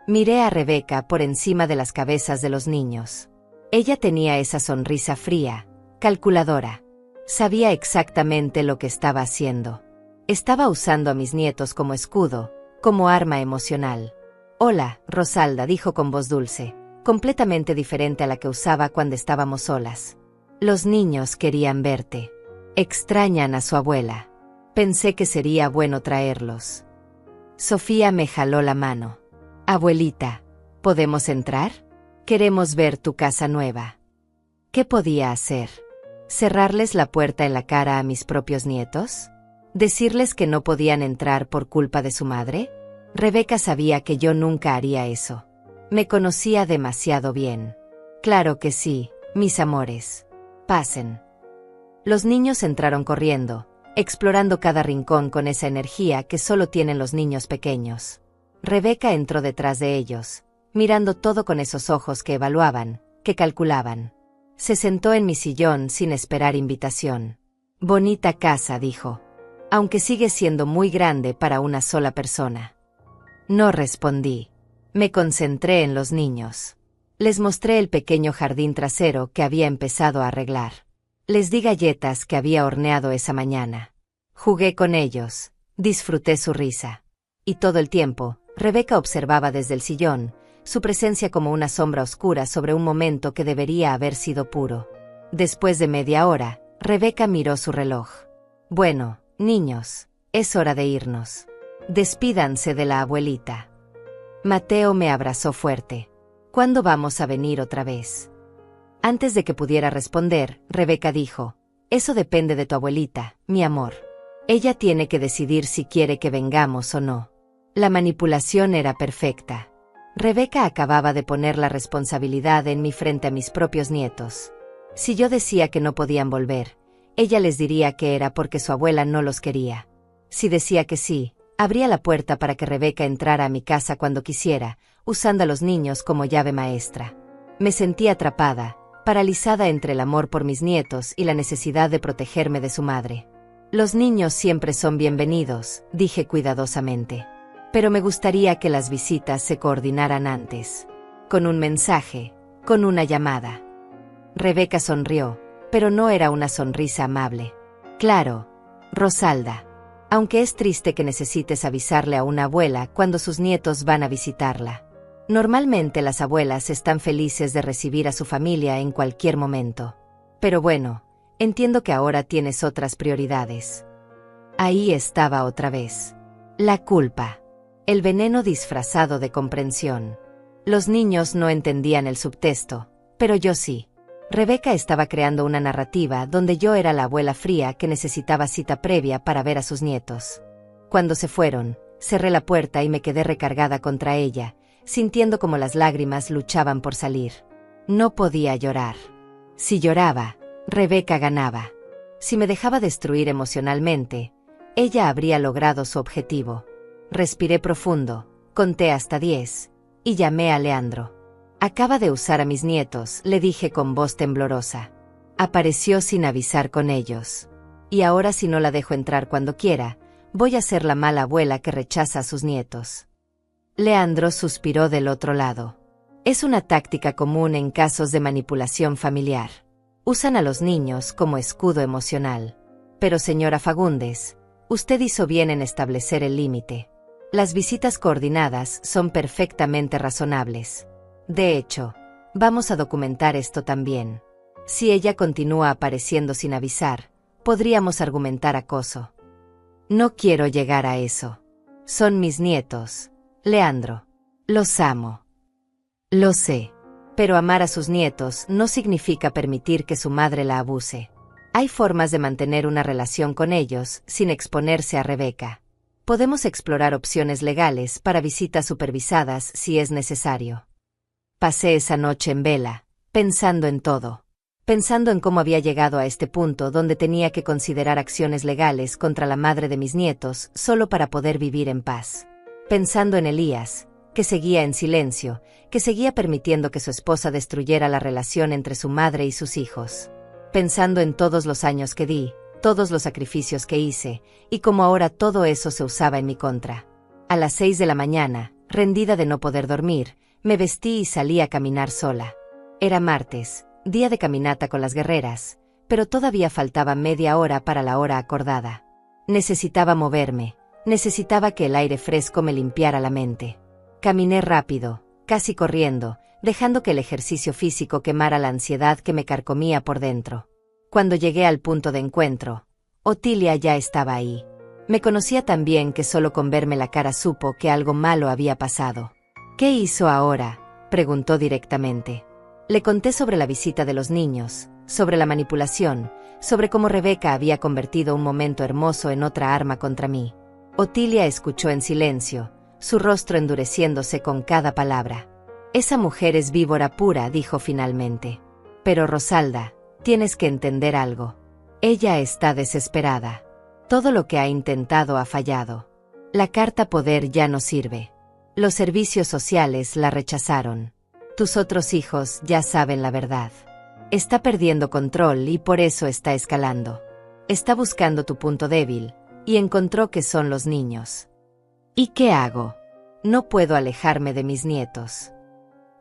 Miré a Rebeca por encima de las cabezas de los niños. Ella tenía esa sonrisa fría, calculadora. Sabía exactamente lo que estaba haciendo. Estaba usando a mis nietos como escudo, como arma emocional. Hola, Rosalda, dijo con voz dulce, completamente diferente a la que usaba cuando estábamos solas. Los niños querían verte. Extrañan a su abuela. Pensé que sería bueno traerlos. Sofía me jaló la mano. Abuelita, ¿podemos entrar? Queremos ver tu casa nueva. ¿Qué podía hacer? ¿Cerrarles la puerta en la cara a mis propios nietos? ¿Decirles que no podían entrar por culpa de su madre? Rebeca sabía que yo nunca haría eso. Me conocía demasiado bien. Claro que sí, mis amores. Pasen. Los niños entraron corriendo, explorando cada rincón con esa energía que solo tienen los niños pequeños. Rebeca entró detrás de ellos, mirando todo con esos ojos que evaluaban, que calculaban. Se sentó en mi sillón sin esperar invitación. Bonita casa, dijo. Aunque sigue siendo muy grande para una sola persona. No respondí. Me concentré en los niños. Les mostré el pequeño jardín trasero que había empezado a arreglar. Les di galletas que había horneado esa mañana. Jugué con ellos, disfruté su risa. Y todo el tiempo, Rebeca observaba desde el sillón, su presencia como una sombra oscura sobre un momento que debería haber sido puro. Después de media hora, Rebeca miró su reloj. Bueno, niños, es hora de irnos. Despídanse de la abuelita. Mateo me abrazó fuerte. ¿Cuándo vamos a venir otra vez? Antes de que pudiera responder, Rebeca dijo, eso depende de tu abuelita, mi amor. Ella tiene que decidir si quiere que vengamos o no. La manipulación era perfecta. Rebeca acababa de poner la responsabilidad en mí frente a mis propios nietos. Si yo decía que no podían volver, ella les diría que era porque su abuela no los quería. Si decía que sí, abría la puerta para que Rebeca entrara a mi casa cuando quisiera, usando a los niños como llave maestra. Me sentí atrapada, paralizada entre el amor por mis nietos y la necesidad de protegerme de su madre. Los niños siempre son bienvenidos, dije cuidadosamente. Pero me gustaría que las visitas se coordinaran antes. Con un mensaje, con una llamada. Rebeca sonrió, pero no era una sonrisa amable. Claro, Rosalda. Aunque es triste que necesites avisarle a una abuela cuando sus nietos van a visitarla. Normalmente las abuelas están felices de recibir a su familia en cualquier momento. Pero bueno, entiendo que ahora tienes otras prioridades. Ahí estaba otra vez. La culpa. El veneno disfrazado de comprensión. Los niños no entendían el subtexto, pero yo sí. Rebeca estaba creando una narrativa donde yo era la abuela fría que necesitaba cita previa para ver a sus nietos. Cuando se fueron, cerré la puerta y me quedé recargada contra ella, sintiendo como las lágrimas luchaban por salir. No podía llorar. Si lloraba, Rebeca ganaba. Si me dejaba destruir emocionalmente, ella habría logrado su objetivo. Respiré profundo, conté hasta 10, y llamé a Leandro. Acaba de usar a mis nietos, le dije con voz temblorosa. Apareció sin avisar con ellos. Y ahora si no la dejo entrar cuando quiera, voy a ser la mala abuela que rechaza a sus nietos. Leandro suspiró del otro lado. Es una táctica común en casos de manipulación familiar. Usan a los niños como escudo emocional. Pero señora Fagundes, usted hizo bien en establecer el límite. Las visitas coordinadas son perfectamente razonables. De hecho, vamos a documentar esto también. Si ella continúa apareciendo sin avisar, podríamos argumentar acoso. No quiero llegar a eso. Son mis nietos, Leandro. Los amo. Lo sé. Pero amar a sus nietos no significa permitir que su madre la abuse. Hay formas de mantener una relación con ellos sin exponerse a Rebeca. Podemos explorar opciones legales para visitas supervisadas si es necesario. Pasé esa noche en vela, pensando en todo. Pensando en cómo había llegado a este punto donde tenía que considerar acciones legales contra la madre de mis nietos solo para poder vivir en paz. Pensando en Elías, que seguía en silencio, que seguía permitiendo que su esposa destruyera la relación entre su madre y sus hijos. Pensando en todos los años que di, todos los sacrificios que hice, y cómo ahora todo eso se usaba en mi contra. A las 6 de la mañana, rendida de no poder dormir, me vestí y salí a caminar sola. Era martes, día de caminata con las guerreras, pero todavía faltaba media hora para la hora acordada. Necesitaba moverme, necesitaba que el aire fresco me limpiara la mente. Caminé rápido, casi corriendo, dejando que el ejercicio físico quemara la ansiedad que me carcomía por dentro. Cuando llegué al punto de encuentro, Otilia ya estaba ahí. Me conocía tan bien que solo con verme la cara supo que algo malo había pasado. ¿Qué hizo ahora?, preguntó directamente. Le conté sobre la visita de los niños, sobre la manipulación, sobre cómo Rebeca había convertido un momento hermoso en otra arma contra mí. Otilia escuchó en silencio, su rostro endureciéndose con cada palabra. Esa mujer es víbora pura, dijo finalmente. Pero Rosalda, tienes que entender algo. Ella está desesperada. Todo lo que ha intentado ha fallado. La carta poder ya no sirve. Los servicios sociales la rechazaron. Tus otros hijos ya saben la verdad. Está perdiendo control y por eso está escalando. Está buscando tu punto débil, y encontró que son los niños. ¿Y qué hago? No puedo alejarme de mis nietos.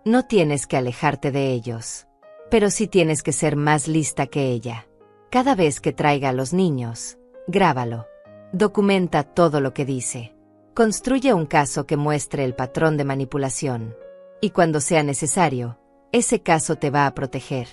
No tienes que alejarte de ellos. Pero sí tienes que ser más lista que ella. Cada vez que traiga a los niños, grábalo. Documenta todo lo que dice. Construye un caso que muestre el patrón de manipulación. Y cuando sea necesario, ese caso te va a proteger.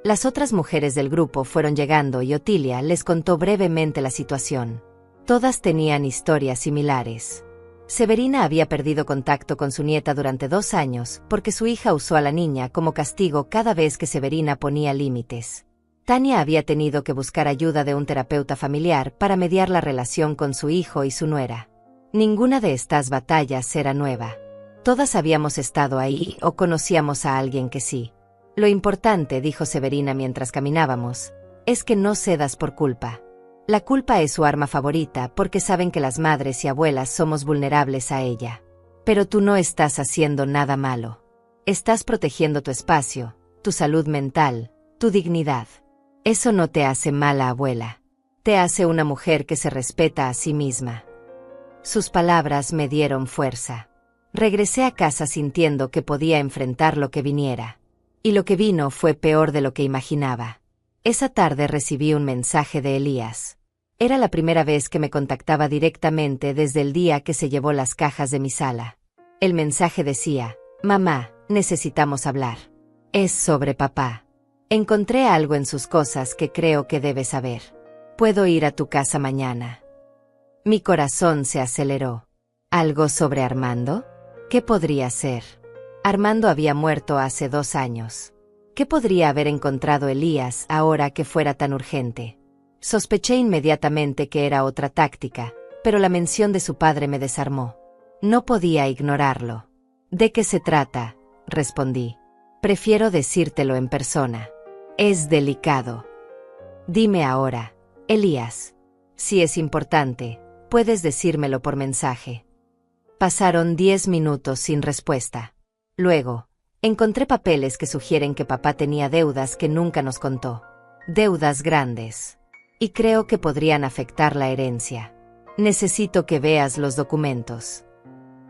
Las otras mujeres del grupo fueron llegando y Otilia les contó brevemente la situación. Todas tenían historias similares. Severina había perdido contacto con su nieta durante 2 años porque su hija usó a la niña como castigo cada vez que Severina ponía límites. Tania había tenido que buscar ayuda de un terapeuta familiar para mediar la relación con su hijo y su nuera. Ninguna de estas batallas era nueva. Todas habíamos estado ahí o conocíamos a alguien que sí. Lo importante, dijo Severina mientras caminábamos, es que no cedas por culpa. La culpa es su arma favorita porque saben que las madres y abuelas somos vulnerables a ella. Pero tú no estás haciendo nada malo. Estás protegiendo tu espacio, tu salud mental, tu dignidad. Eso no te hace mala abuela. Te hace una mujer que se respeta a sí misma. Sus palabras me dieron fuerza. Regresé a casa sintiendo que podía enfrentar lo que viniera. Y lo que vino fue peor de lo que imaginaba. Esa tarde recibí un mensaje de Elías. Era la primera vez que me contactaba directamente desde el día que se llevó las cajas de mi sala. El mensaje decía: «Mamá, necesitamos hablar. Es sobre papá. Encontré algo en sus cosas que creo que debes saber. ¿Puedo ir a tu casa mañana?» Mi corazón se aceleró. ¿Algo sobre Armando? ¿Qué podría ser? Armando había muerto hace 2 años. ¿Qué podría haber encontrado Elías ahora que fuera tan urgente? Sospeché inmediatamente que era otra táctica, pero la mención de su padre me desarmó. No podía ignorarlo. ¿De qué se trata?, respondí. Prefiero decírtelo en persona. Es delicado. Dime ahora, Elías. Si es importante, puedes decírmelo por mensaje. Pasaron 10 minutos sin respuesta. Luego, encontré papeles que sugieren que papá tenía deudas que nunca nos contó. Deudas grandes. Y creo que podrían afectar la herencia. Necesito que veas los documentos.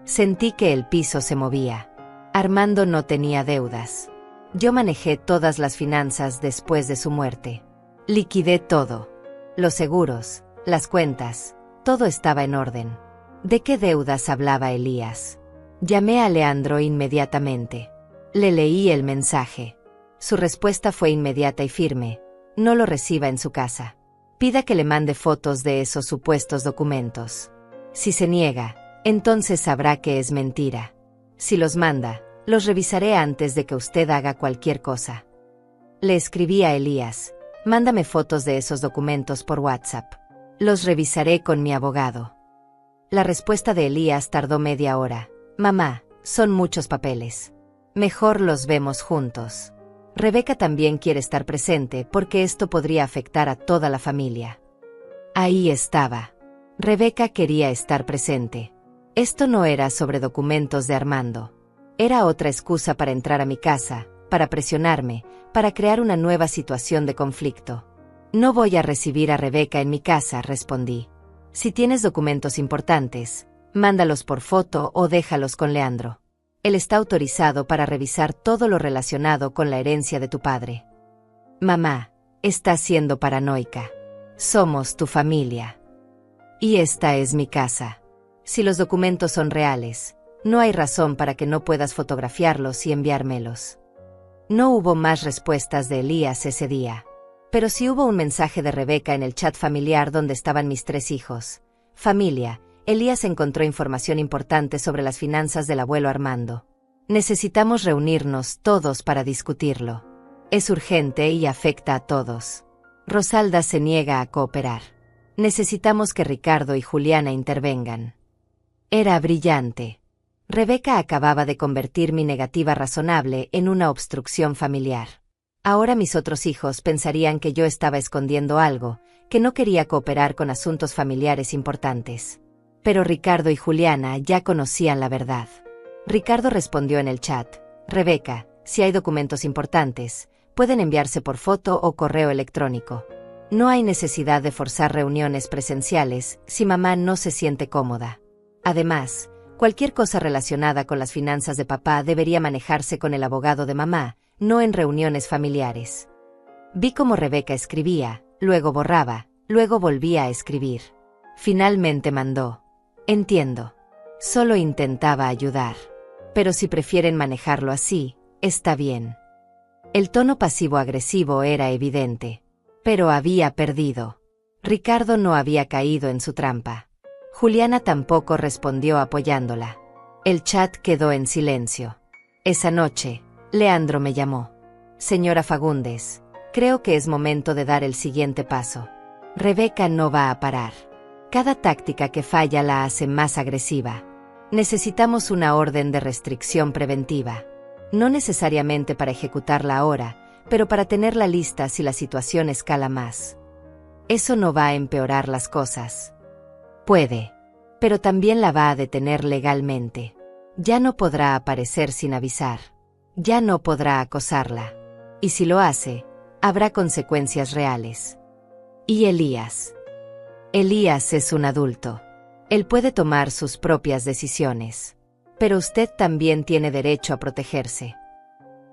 Sentí que el piso se movía. Armando no tenía deudas. Yo manejé todas las finanzas después de su muerte. Liquidé todo. Los seguros, las cuentas, todo estaba en orden. ¿De qué deudas hablaba Elías? Llamé a Leandro inmediatamente. Le leí el mensaje. Su respuesta fue inmediata y firme: no lo reciba en su casa. Pida que le mande fotos de esos supuestos documentos. Si se niega, entonces sabrá que es mentira. Si los manda, los revisaré antes de que usted haga cualquier cosa. Le escribí a Elías: mándame fotos de esos documentos por WhatsApp. Los revisaré con mi abogado. La respuesta de Elías tardó media hora. Mamá, son muchos papeles. Mejor los vemos juntos. Rebeca también quiere estar presente porque esto podría afectar a toda la familia. Ahí estaba. Rebeca quería estar presente. Esto no era sobre documentos de Armando. Era otra excusa para entrar a mi casa, para presionarme, para crear una nueva situación de conflicto. No voy a recibir a Rebeca en mi casa, respondí. Si tienes documentos importantes, mándalos por foto o déjalos con Leandro. Él está autorizado para revisar todo lo relacionado con la herencia de tu padre. Mamá, estás siendo paranoica. Somos tu familia. Y esta es mi casa. Si los documentos son reales, no hay razón para que no puedas fotografiarlos y enviármelos. No hubo más respuestas de Elías ese día. Pero sí hubo un mensaje de Rebeca en el chat familiar donde estaban mis 3 hijos. Familia, Elías encontró información importante sobre las finanzas del abuelo Armando. Necesitamos reunirnos todos para discutirlo. Es urgente y afecta a todos. Rosalda se niega a cooperar. Necesitamos que Ricardo y Juliana intervengan. Era brillante. Rebeca acababa de convertir mi negativa razonable en una obstrucción familiar. Ahora mis otros hijos pensarían que yo estaba escondiendo algo, que no quería cooperar con asuntos familiares importantes. Pero Ricardo y Juliana ya conocían la verdad. Ricardo respondió en el chat: Rebeca, si hay documentos importantes, pueden enviarse por foto o correo electrónico. No hay necesidad de forzar reuniones presenciales si mamá no se siente cómoda. Además, cualquier cosa relacionada con las finanzas de papá debería manejarse con el abogado de mamá, no en reuniones familiares. Vi cómo Rebeca escribía, luego borraba, luego volvía a escribir. Finalmente mandó: Entiendo. Solo intentaba ayudar. Pero si prefieren manejarlo así, está bien. El tono pasivo-agresivo era evidente. Pero había perdido. Ricardo no había caído en su trampa. Juliana tampoco respondió apoyándola. El chat quedó en silencio. Esa noche, Leandro me llamó. Señora Fagundes, creo que es momento de dar el siguiente paso. Rebeca no va a parar. Cada táctica que falla la hace más agresiva. Necesitamos una orden de restricción preventiva. No necesariamente para ejecutarla ahora, pero para tenerla lista si la situación escala más. Eso no va a empeorar las cosas. Puede, pero también la va a detener legalmente. Ya no podrá aparecer sin avisar. Ya no podrá acosarla. Y si lo hace, habrá consecuencias reales. ¿Y Elías? Elías es un adulto. Él puede tomar sus propias decisiones. Pero usted también tiene derecho a protegerse.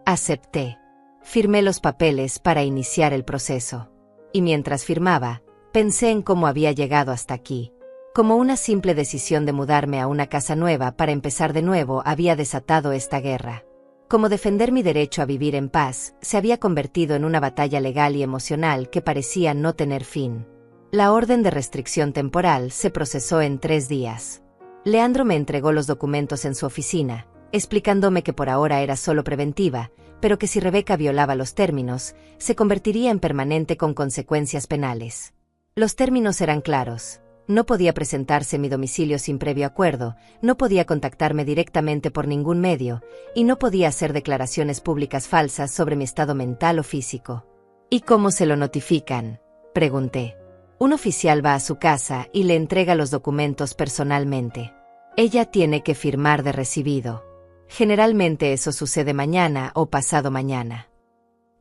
Acepté. Firmé los papeles para iniciar el proceso. Y mientras firmaba, pensé en cómo había llegado hasta aquí. Como una simple decisión de mudarme a una casa nueva para empezar de nuevo había desatado esta guerra. Como defender mi derecho a vivir en paz se había convertido en una batalla legal y emocional que parecía no tener fin. La orden de restricción temporal se procesó en 3 días. Leandro me entregó los documentos en su oficina, explicándome que por ahora era solo preventiva, pero que si Rebeca violaba los términos, se convertiría en permanente con consecuencias penales. Los términos eran claros. No podía presentarse en mi domicilio sin previo acuerdo, no podía contactarme directamente por ningún medio, y no podía hacer declaraciones públicas falsas sobre mi estado mental o físico. ¿Y cómo se lo notifican?, pregunté. Un oficial va a su casa y le entrega los documentos personalmente. Ella tiene que firmar de recibido. Generalmente eso sucede mañana o pasado mañana.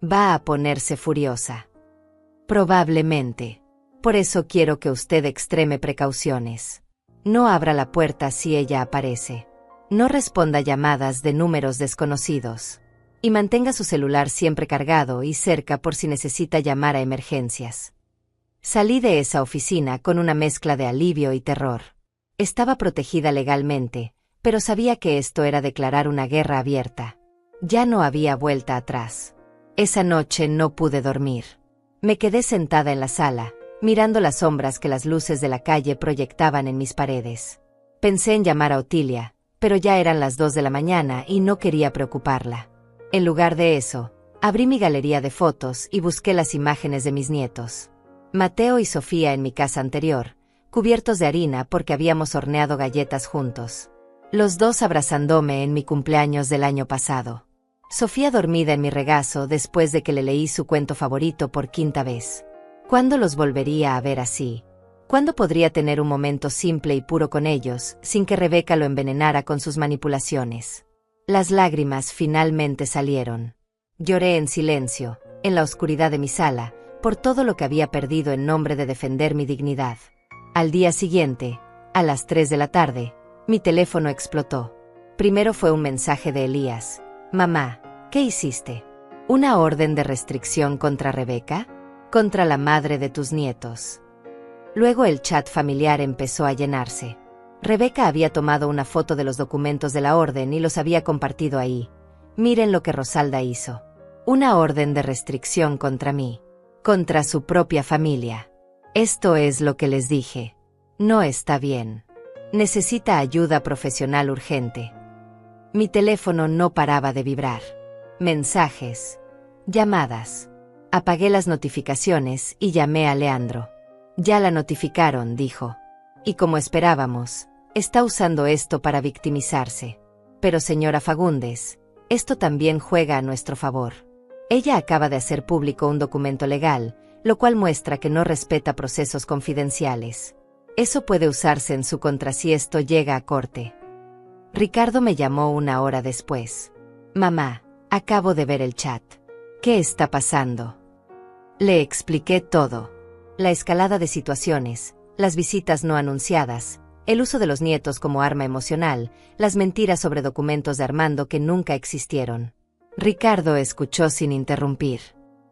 Va a ponerse furiosa. Probablemente. Por eso quiero que usted extreme precauciones. No abra la puerta si ella aparece. No responda llamadas de números desconocidos. Y mantenga su celular siempre cargado y cerca por si necesita llamar a emergencias. Salí de esa oficina con una mezcla de alivio y terror. Estaba protegida legalmente, pero sabía que esto era declarar una guerra abierta. Ya no había vuelta atrás. Esa noche no pude dormir. Me quedé sentada en la sala, mirando las sombras que las luces de la calle proyectaban en mis paredes. Pensé en llamar a Otilia, pero ya eran las 2 de la mañana y no quería preocuparla. En lugar de eso, abrí mi galería de fotos y busqué las imágenes de mis nietos. Mateo y Sofía en mi casa anterior, cubiertos de harina porque habíamos horneado galletas juntos. Los dos abrazándome en mi cumpleaños del año pasado. Sofía dormida en mi regazo después de que le leí su cuento favorito por quinta vez. ¿Cuándo los volvería a ver así? ¿Cuándo podría tener un momento simple y puro con ellos, sin que Rebeca lo envenenara con sus manipulaciones? Las lágrimas finalmente salieron. Lloré en silencio, en la oscuridad de mi sala, por todo lo que había perdido en nombre de defender mi dignidad. Al día siguiente, a las 3 de la tarde, mi teléfono explotó. Primero fue un mensaje de Elías. Mamá, ¿qué hiciste? ¿Una orden de restricción contra Rebeca? Contra la madre de tus nietos. Luego el chat familiar empezó a llenarse. Rebeca había tomado una foto de los documentos de la orden y los había compartido ahí. Miren lo que Rosalda hizo. Una orden de restricción contra mí. Contra su propia familia. Esto es lo que les dije. No está bien. Necesita ayuda profesional urgente. Mi teléfono no paraba de vibrar. Mensajes. Llamadas. Apagué las notificaciones y llamé a Leandro. Ya la notificaron, dijo. Y como esperábamos, está usando esto para victimizarse. Pero señora Fagundes, esto también juega a nuestro favor. Ella acaba de hacer público un documento legal, lo cual muestra que no respeta procesos confidenciales. Eso puede usarse en su contra si esto llega a corte. Ricardo me llamó una hora después. Mamá, acabo de ver el chat. ¿Qué está pasando? Le expliqué todo. La escalada de situaciones, las visitas no anunciadas, el uso de los nietos como arma emocional, las mentiras sobre documentos de Armando que nunca existieron. Ricardo escuchó sin interrumpir.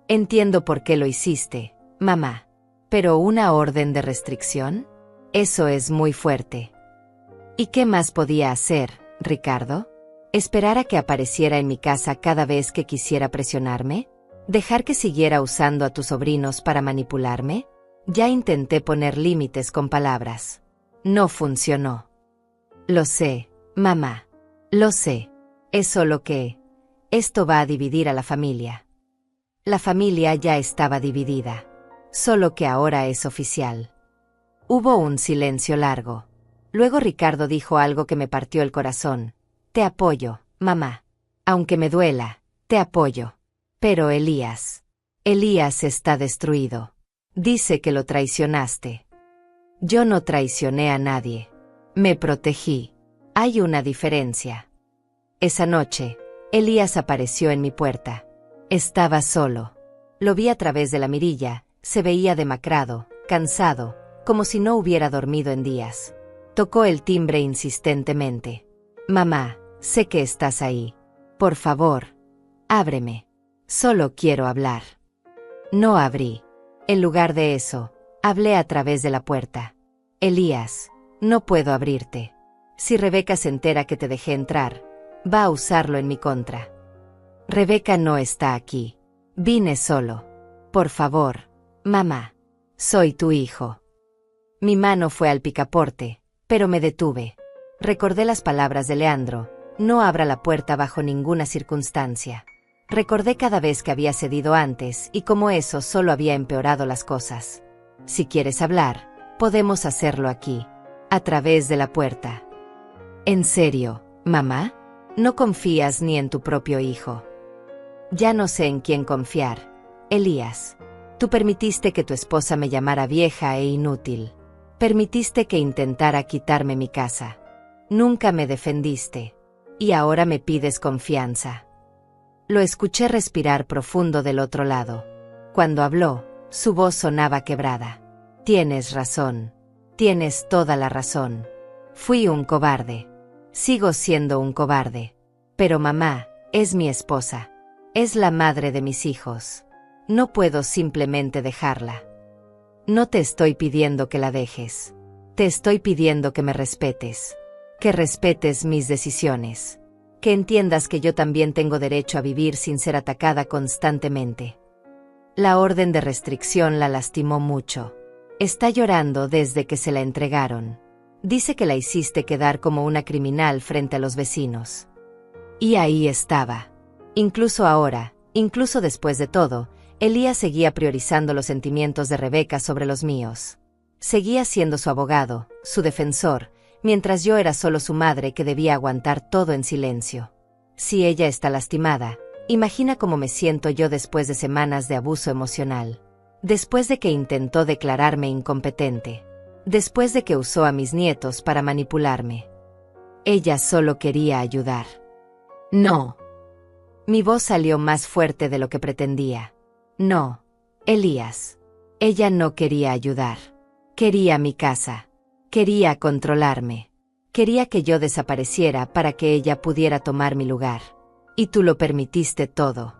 Entiendo por qué lo hiciste, mamá. ¿Pero una orden de restricción? Eso es muy fuerte. ¿Y qué más podía hacer, Ricardo? ¿Esperar a que apareciera en mi casa cada vez que quisiera presionarme? ¿Dejar que siguiera usando a tus sobrinos para manipularme? Ya intenté poner límites con palabras. No funcionó. Lo sé, mamá. Lo sé. Es solo que esto va a dividir a la familia. La familia ya estaba dividida. Solo que ahora es oficial. Hubo un silencio largo. Luego Ricardo dijo algo que me partió el corazón. Te apoyo, mamá. Aunque me duela, te apoyo. Pero Elías está destruido. Dice que lo traicionaste. Yo no traicioné a nadie. Me protegí. Hay una diferencia. Esa noche, Elías apareció en mi puerta. Estaba solo. Lo vi a través de la mirilla, se veía demacrado, cansado, como si no hubiera dormido en días. Tocó el timbre insistentemente. Mamá, sé que estás ahí. Por favor, ábreme. Solo quiero hablar. No abrí. En lugar de eso, hablé a través de la puerta. Elías, no puedo abrirte. Si Rebeca se entera que te dejé entrar, va a usarlo en mi contra. Rebeca no está aquí. Vine solo. Por favor, mamá. Soy tu hijo. Mi mano fue al picaporte, pero me detuve. Recordé las palabras de Leandro. No abra la puerta bajo ninguna circunstancia. Recordé cada vez que había cedido antes y cómo eso solo había empeorado las cosas. Si quieres hablar, podemos hacerlo aquí, a través de la puerta. ¿En serio, mamá? ¿No confías ni en tu propio hijo? Ya no sé en quién confiar. Elías, tú permitiste que tu esposa me llamara vieja e inútil. Permitiste que intentara quitarme mi casa. Nunca me defendiste. Y ahora me pides confianza. Lo escuché respirar profundo del otro lado. Cuando habló, su voz sonaba quebrada. Tienes razón. Tienes toda la razón. Fui un cobarde. Sigo siendo un cobarde. Pero mamá, es mi esposa. Es la madre de mis hijos. No puedo simplemente dejarla. No te estoy pidiendo que la dejes. Te estoy pidiendo que me respetes. Que respetes mis decisiones. Que entiendas que yo también tengo derecho a vivir sin ser atacada constantemente. La orden de restricción la lastimó mucho. Está llorando desde que se la entregaron. Dice que la hiciste quedar como una criminal frente a los vecinos. Y ahí estaba. Incluso ahora, incluso después de todo, Elías seguía priorizando los sentimientos de Rebeca sobre los míos. Seguía siendo su abogado, su defensor, mientras yo era solo su madre que debía aguantar todo en silencio. Si ella está lastimada, Imagina cómo me siento yo después de semanas de abuso emocional. Después de que intentó declararme incompetente. Después de que usó a mis nietos para manipularme. Ella solo quería ayudar. No. Mi voz salió más fuerte de lo que pretendía. No, Elías. Ella no quería ayudar. Quería mi casa. Quería controlarme. Quería que yo desapareciera para que ella pudiera tomar mi lugar. Y tú lo permitiste todo.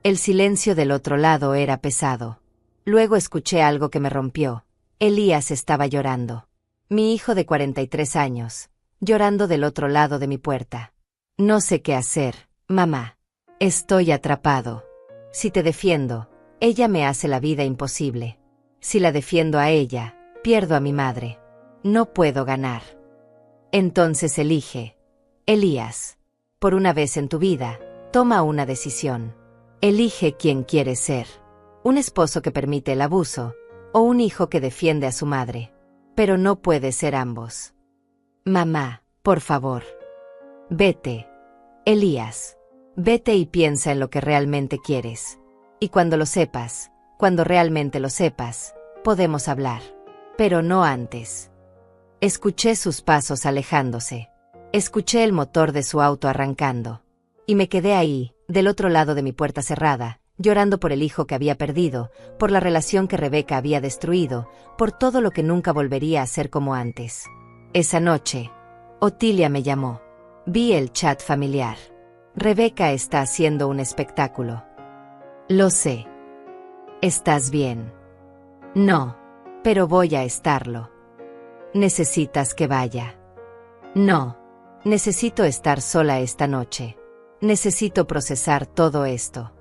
El silencio del otro lado era pesado. Luego escuché algo que me rompió. Elías estaba llorando. Mi hijo de 43 años, llorando del otro lado de mi puerta. No sé qué hacer, mamá. Estoy atrapado. Si te defiendo, ella me hace la vida imposible. Si la defiendo a ella, pierdo a mi madre. No puedo ganar. Entonces elige. Elías. Por una vez en tu vida, toma una decisión. Elige quién quieres ser. Un esposo que permite el abuso, o un hijo que defiende a su madre. Pero no puede ser ambos. Mamá, por favor. Vete. Elías. Vete y piensa en lo que realmente quieres. Y cuando lo sepas, cuando realmente lo sepas, podemos hablar. Pero no antes. Escuché sus pasos alejándose. Escuché el motor de su auto arrancando. Y me quedé ahí, del otro lado de mi puerta cerrada, llorando por el hijo que había perdido, por la relación que Rebeca había destruido, por todo lo que nunca volvería a ser como antes. Esa noche, Otilia me llamó. Vi el chat familiar. Rebeca está haciendo un espectáculo. Lo sé. ¿Estás bien? No, pero voy a estarlo. ¿Necesitas que vaya? No. Necesito estar sola esta noche. Necesito procesar todo esto.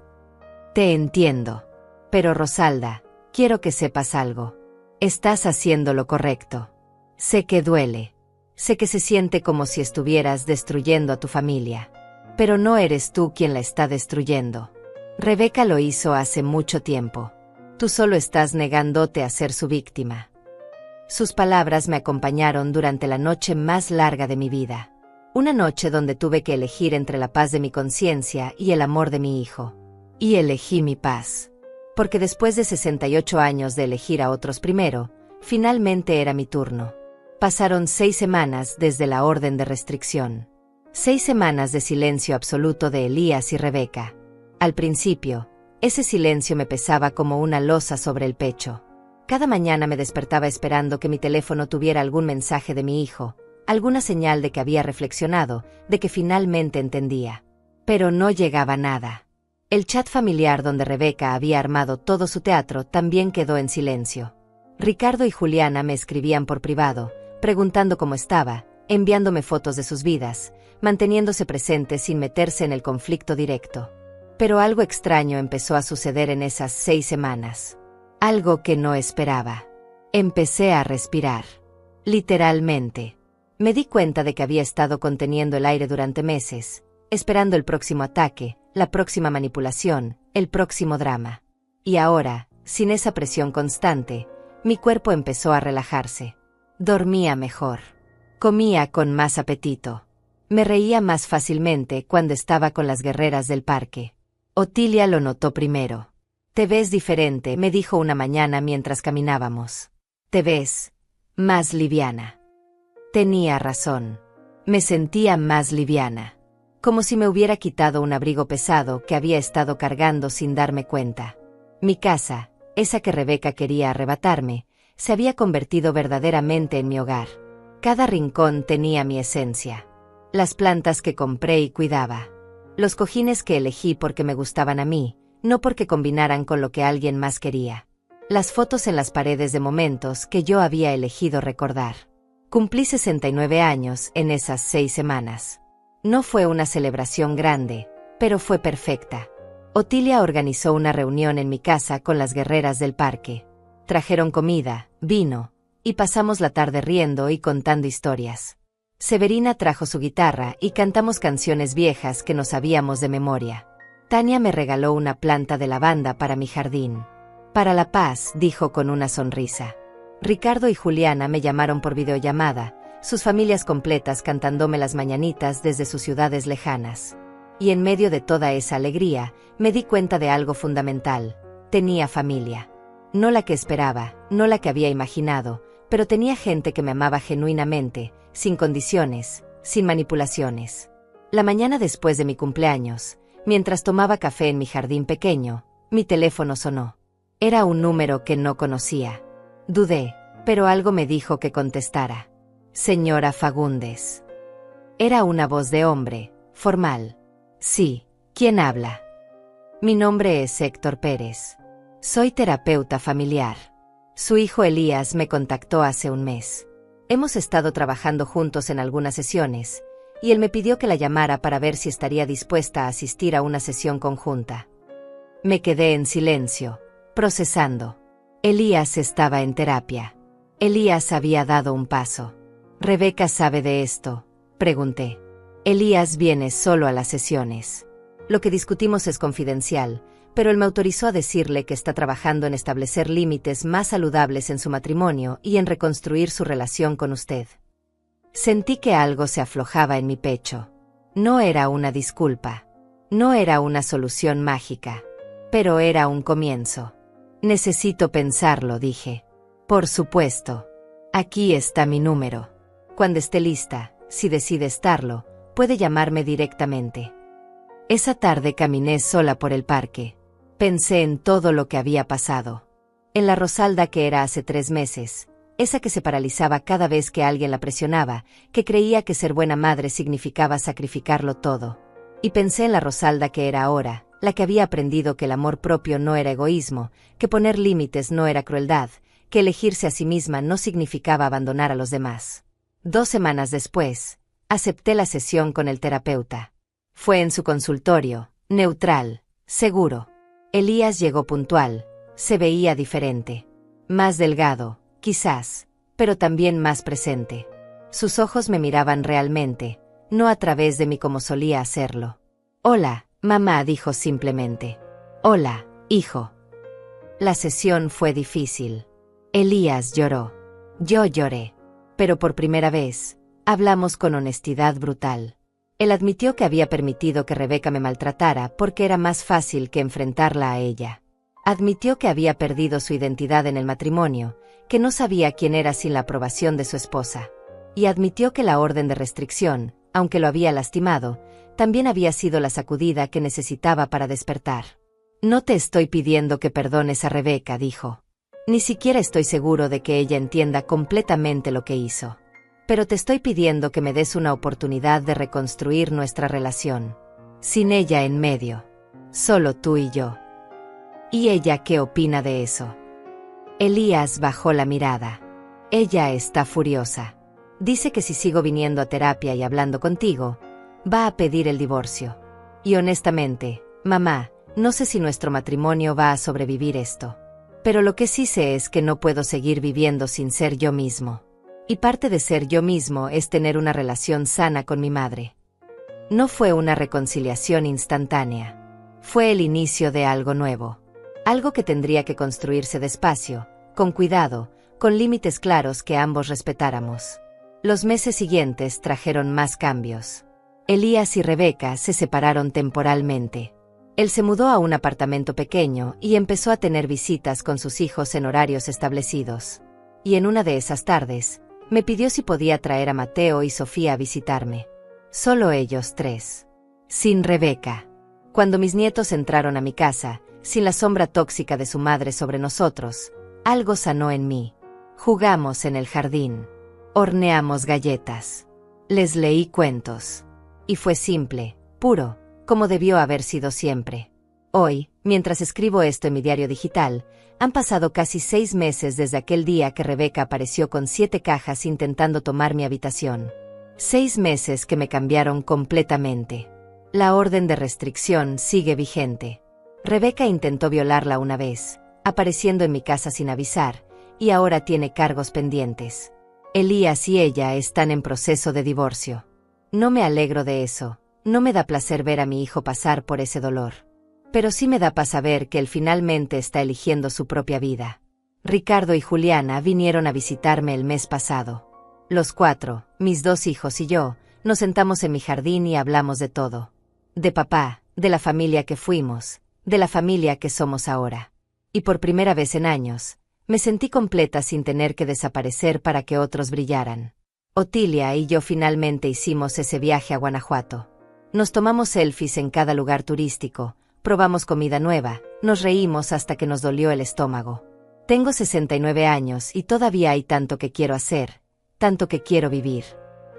Te entiendo. Pero Rosalda, quiero que sepas algo. Estás haciendo lo correcto. Sé que duele. Sé que se siente como si estuvieras destruyendo a tu familia. Pero no eres tú quien la está destruyendo. Rebeca lo hizo hace mucho tiempo. Tú solo estás negándote a ser su víctima. Sus palabras me acompañaron durante la noche más larga de mi vida. Una noche donde tuve que elegir entre la paz de mi conciencia y el amor de mi hijo. Y elegí mi paz. Porque después de 68 años de elegir a otros primero, finalmente era mi turno. Pasaron 6 semanas desde la orden de restricción. 6 semanas de silencio absoluto de Elías y Rebeca. Al principio, ese silencio me pesaba como una losa sobre el pecho. Cada mañana me despertaba esperando que mi teléfono tuviera algún mensaje de mi hijo, alguna señal de que había reflexionado, de que finalmente entendía. Pero no llegaba nada. El chat familiar donde Rebeca había armado todo su teatro también quedó en silencio. Ricardo y Juliana me escribían por privado, preguntando cómo estaba, enviándome fotos de sus vidas, manteniéndose presentes sin meterse en el conflicto directo. Pero algo extraño empezó a suceder en esas 6 semanas. Algo que no esperaba. Empecé a respirar. Literalmente. Me di cuenta de que había estado conteniendo el aire durante meses, esperando el próximo ataque, la próxima manipulación, el próximo drama. Y ahora, sin esa presión constante, mi cuerpo empezó a relajarse. Dormía mejor. Comía con más apetito. Me reía más fácilmente cuando estaba con las guerreras del parque. Otilia lo notó primero. Te ves diferente, me dijo una mañana mientras caminábamos. Te ves más liviana. Tenía razón. Me sentía más liviana. Como si me hubiera quitado un abrigo pesado que había estado cargando sin darme cuenta. Mi casa, esa que Rebeca quería arrebatarme, se había convertido verdaderamente en mi hogar. Cada rincón tenía mi esencia. Las plantas que compré y cuidaba. Los cojines que elegí porque me gustaban a mí, no porque combinaran con lo que alguien más quería. Las fotos en las paredes de momentos que yo había elegido recordar. Cumplí 69 años en esas 6 semanas. No fue una celebración grande, pero fue perfecta. Otilia organizó una reunión en mi casa con las guerreras del parque. Trajeron comida, vino, y pasamos la tarde riendo y contando historias. Severina trajo su guitarra y cantamos canciones viejas que nos sabíamos de memoria. Tania me regaló una planta de lavanda para mi jardín. Para la paz, dijo con una sonrisa. Ricardo y Juliana me llamaron por videollamada, sus familias completas cantándome las mañanitas desde sus ciudades lejanas. Y en medio de toda esa alegría, me di cuenta de algo fundamental. Tenía familia. No la que esperaba, no la que había imaginado, pero tenía gente que me amaba genuinamente, sin condiciones, sin manipulaciones. La mañana después de mi cumpleaños, mientras tomaba café en mi jardín pequeño, mi teléfono sonó. Era un número que no conocía. Dudé, pero algo me dijo que contestara. Señora Fagundes. Era una voz de hombre, formal. Sí, ¿quién habla? Mi nombre es Héctor Pérez. Soy terapeuta familiar. Su hijo Elías me contactó hace un mes. Hemos estado trabajando juntos en algunas sesiones, y él me pidió que la llamara para ver si estaría dispuesta a asistir a una sesión conjunta. Me quedé en silencio, procesando. Elías estaba en terapia. Elías había dado un paso. ¿Rebeca sabe de esto?, pregunté. Elías viene solo a las sesiones. Lo que discutimos es confidencial, pero él me autorizó a decirle que está trabajando en establecer límites más saludables en su matrimonio y en reconstruir su relación con usted. Sentí que algo se aflojaba en mi pecho. No era una disculpa. No era una solución mágica. Pero era un comienzo. Necesito pensarlo, dije. Por supuesto. Aquí está mi número. Cuando esté lista, si decide estarlo, puede llamarme directamente. Esa tarde caminé sola por el parque. Pensé en todo lo que había pasado. En la Rosalda que era hace 3 meses, esa que se paralizaba cada vez que alguien la presionaba, que creía que ser buena madre significaba sacrificarlo todo. Y pensé en la Rosalda que era ahora, la que había aprendido que el amor propio no era egoísmo, que poner límites no era crueldad, que elegirse a sí misma no significaba abandonar a los demás. 2 semanas después, acepté la sesión con el terapeuta. Fue en su consultorio, neutral, seguro. Elías llegó puntual, se veía diferente. Más delgado, quizás, pero también más presente. Sus ojos me miraban realmente, no a través de mí como solía hacerlo. Hola, mamá, dijo simplemente. Hola, hijo. La sesión fue difícil. Elías lloró. Yo lloré. Pero por primera vez, hablamos con honestidad brutal. Él admitió que había permitido que Rebeca me maltratara porque era más fácil que enfrentarla a ella. Admitió que había perdido su identidad en el matrimonio, que no sabía quién era sin la aprobación de su esposa. Y admitió que la orden de restricción, aunque lo había lastimado, también había sido la sacudida que necesitaba para despertar. No te estoy pidiendo que perdones a Rebeca, dijo. Ni siquiera estoy seguro de que ella entienda completamente lo que hizo. Pero te estoy pidiendo que me des una oportunidad de reconstruir nuestra relación. Sin ella en medio. Solo tú y yo. ¿Y ella qué opina de eso? Elías bajó la mirada. Ella está furiosa. Dice que si sigo viniendo a terapia y hablando contigo, va a pedir el divorcio. Y honestamente, mamá, no sé si nuestro matrimonio va a sobrevivir esto. Pero lo que sí sé es que no puedo seguir viviendo sin ser yo mismo. Y parte de ser yo mismo es tener una relación sana con mi madre. No fue una reconciliación instantánea. Fue el inicio de algo nuevo. Algo que tendría que construirse despacio, con cuidado, con límites claros que ambos respetáramos. Los meses siguientes trajeron más cambios. Elías y Rebeca se separaron temporalmente. Él se mudó a un apartamento pequeño y empezó a tener visitas con sus hijos en horarios establecidos. Y en una de esas tardes, me pidió si podía traer a Mateo y Sofía a visitarme. Solo ellos 3. Sin Rebeca. Cuando mis nietos entraron a mi casa, sin la sombra tóxica de su madre sobre nosotros, algo sanó en mí. Jugamos en el jardín. Horneamos galletas. Les leí cuentos. Y fue simple, puro, como debió haber sido siempre. Hoy, mientras escribo esto en mi diario digital, han pasado casi 6 meses desde aquel día que Rebeca apareció con 7 cajas intentando tomar mi habitación. 6 meses que me cambiaron completamente. La orden de restricción sigue vigente. Rebeca intentó violarla una vez, apareciendo en mi casa sin avisar, y ahora tiene cargos pendientes. Elías y ella están en proceso de divorcio. No me alegro de eso, no me da placer ver a mi hijo pasar por ese dolor. Pero sí me da paz saber que él finalmente está eligiendo su propia vida. Ricardo y Juliana vinieron a visitarme el mes pasado. Los 4, mis 2 hijos y yo, nos sentamos en mi jardín y hablamos de todo. de papá, de la familia que fuimos, de la familia que somos ahora. Y por primera vez en años, me sentí completa sin tener que desaparecer para que otros brillaran. Otilia y yo finalmente hicimos ese viaje a Guanajuato. Nos tomamos selfies en cada lugar turístico, probamos comida nueva, nos reímos hasta que nos dolió el estómago. Tengo 69 años y todavía hay tanto que quiero hacer, tanto que quiero vivir.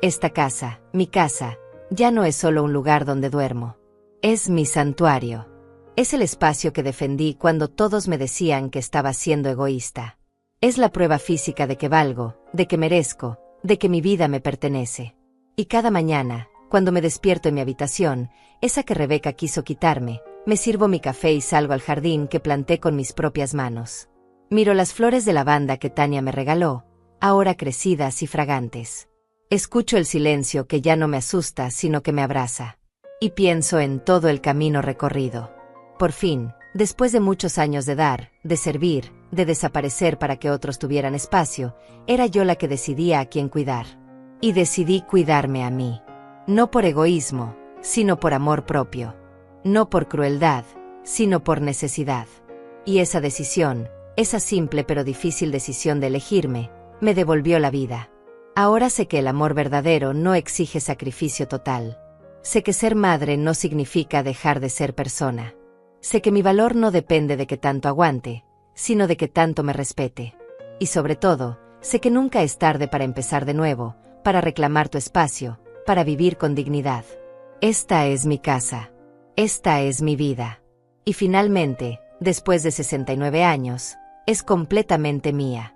Esta casa, mi casa, ya no es solo un lugar donde duermo. Es mi santuario. Es el espacio que defendí cuando todos me decían que estaba siendo egoísta. Es la prueba física de que valgo, de que merezco, de que mi vida me pertenece. Y cada mañana, cuando me despierto en mi habitación, esa que Rebeca quiso quitarme, me sirvo mi café y salgo al jardín que planté con mis propias manos. Miro las flores de lavanda que Tania me regaló, ahora crecidas y fragantes. Escucho el silencio que ya no me asusta sino que me abraza. Y pienso en todo el camino recorrido. Por fin, después de muchos años de dar, de servir, de desaparecer para que otros tuvieran espacio, era yo la que decidía a quién cuidar. Y decidí cuidarme a mí. No por egoísmo, sino por amor propio. No por crueldad, sino por necesidad. Y esa decisión, esa simple pero difícil decisión de elegirme, me devolvió la vida. Ahora sé que el amor verdadero no exige sacrificio total. Sé que ser madre no significa dejar de ser persona. Sé que mi valor no depende de que tanto aguante, sino de que tanto me respete. Y sobre todo, sé que nunca es tarde para empezar de nuevo, para reclamar tu espacio, para vivir con dignidad. Esta es mi casa. Esta es mi vida. Y finalmente, después de 69 años, es completamente mía.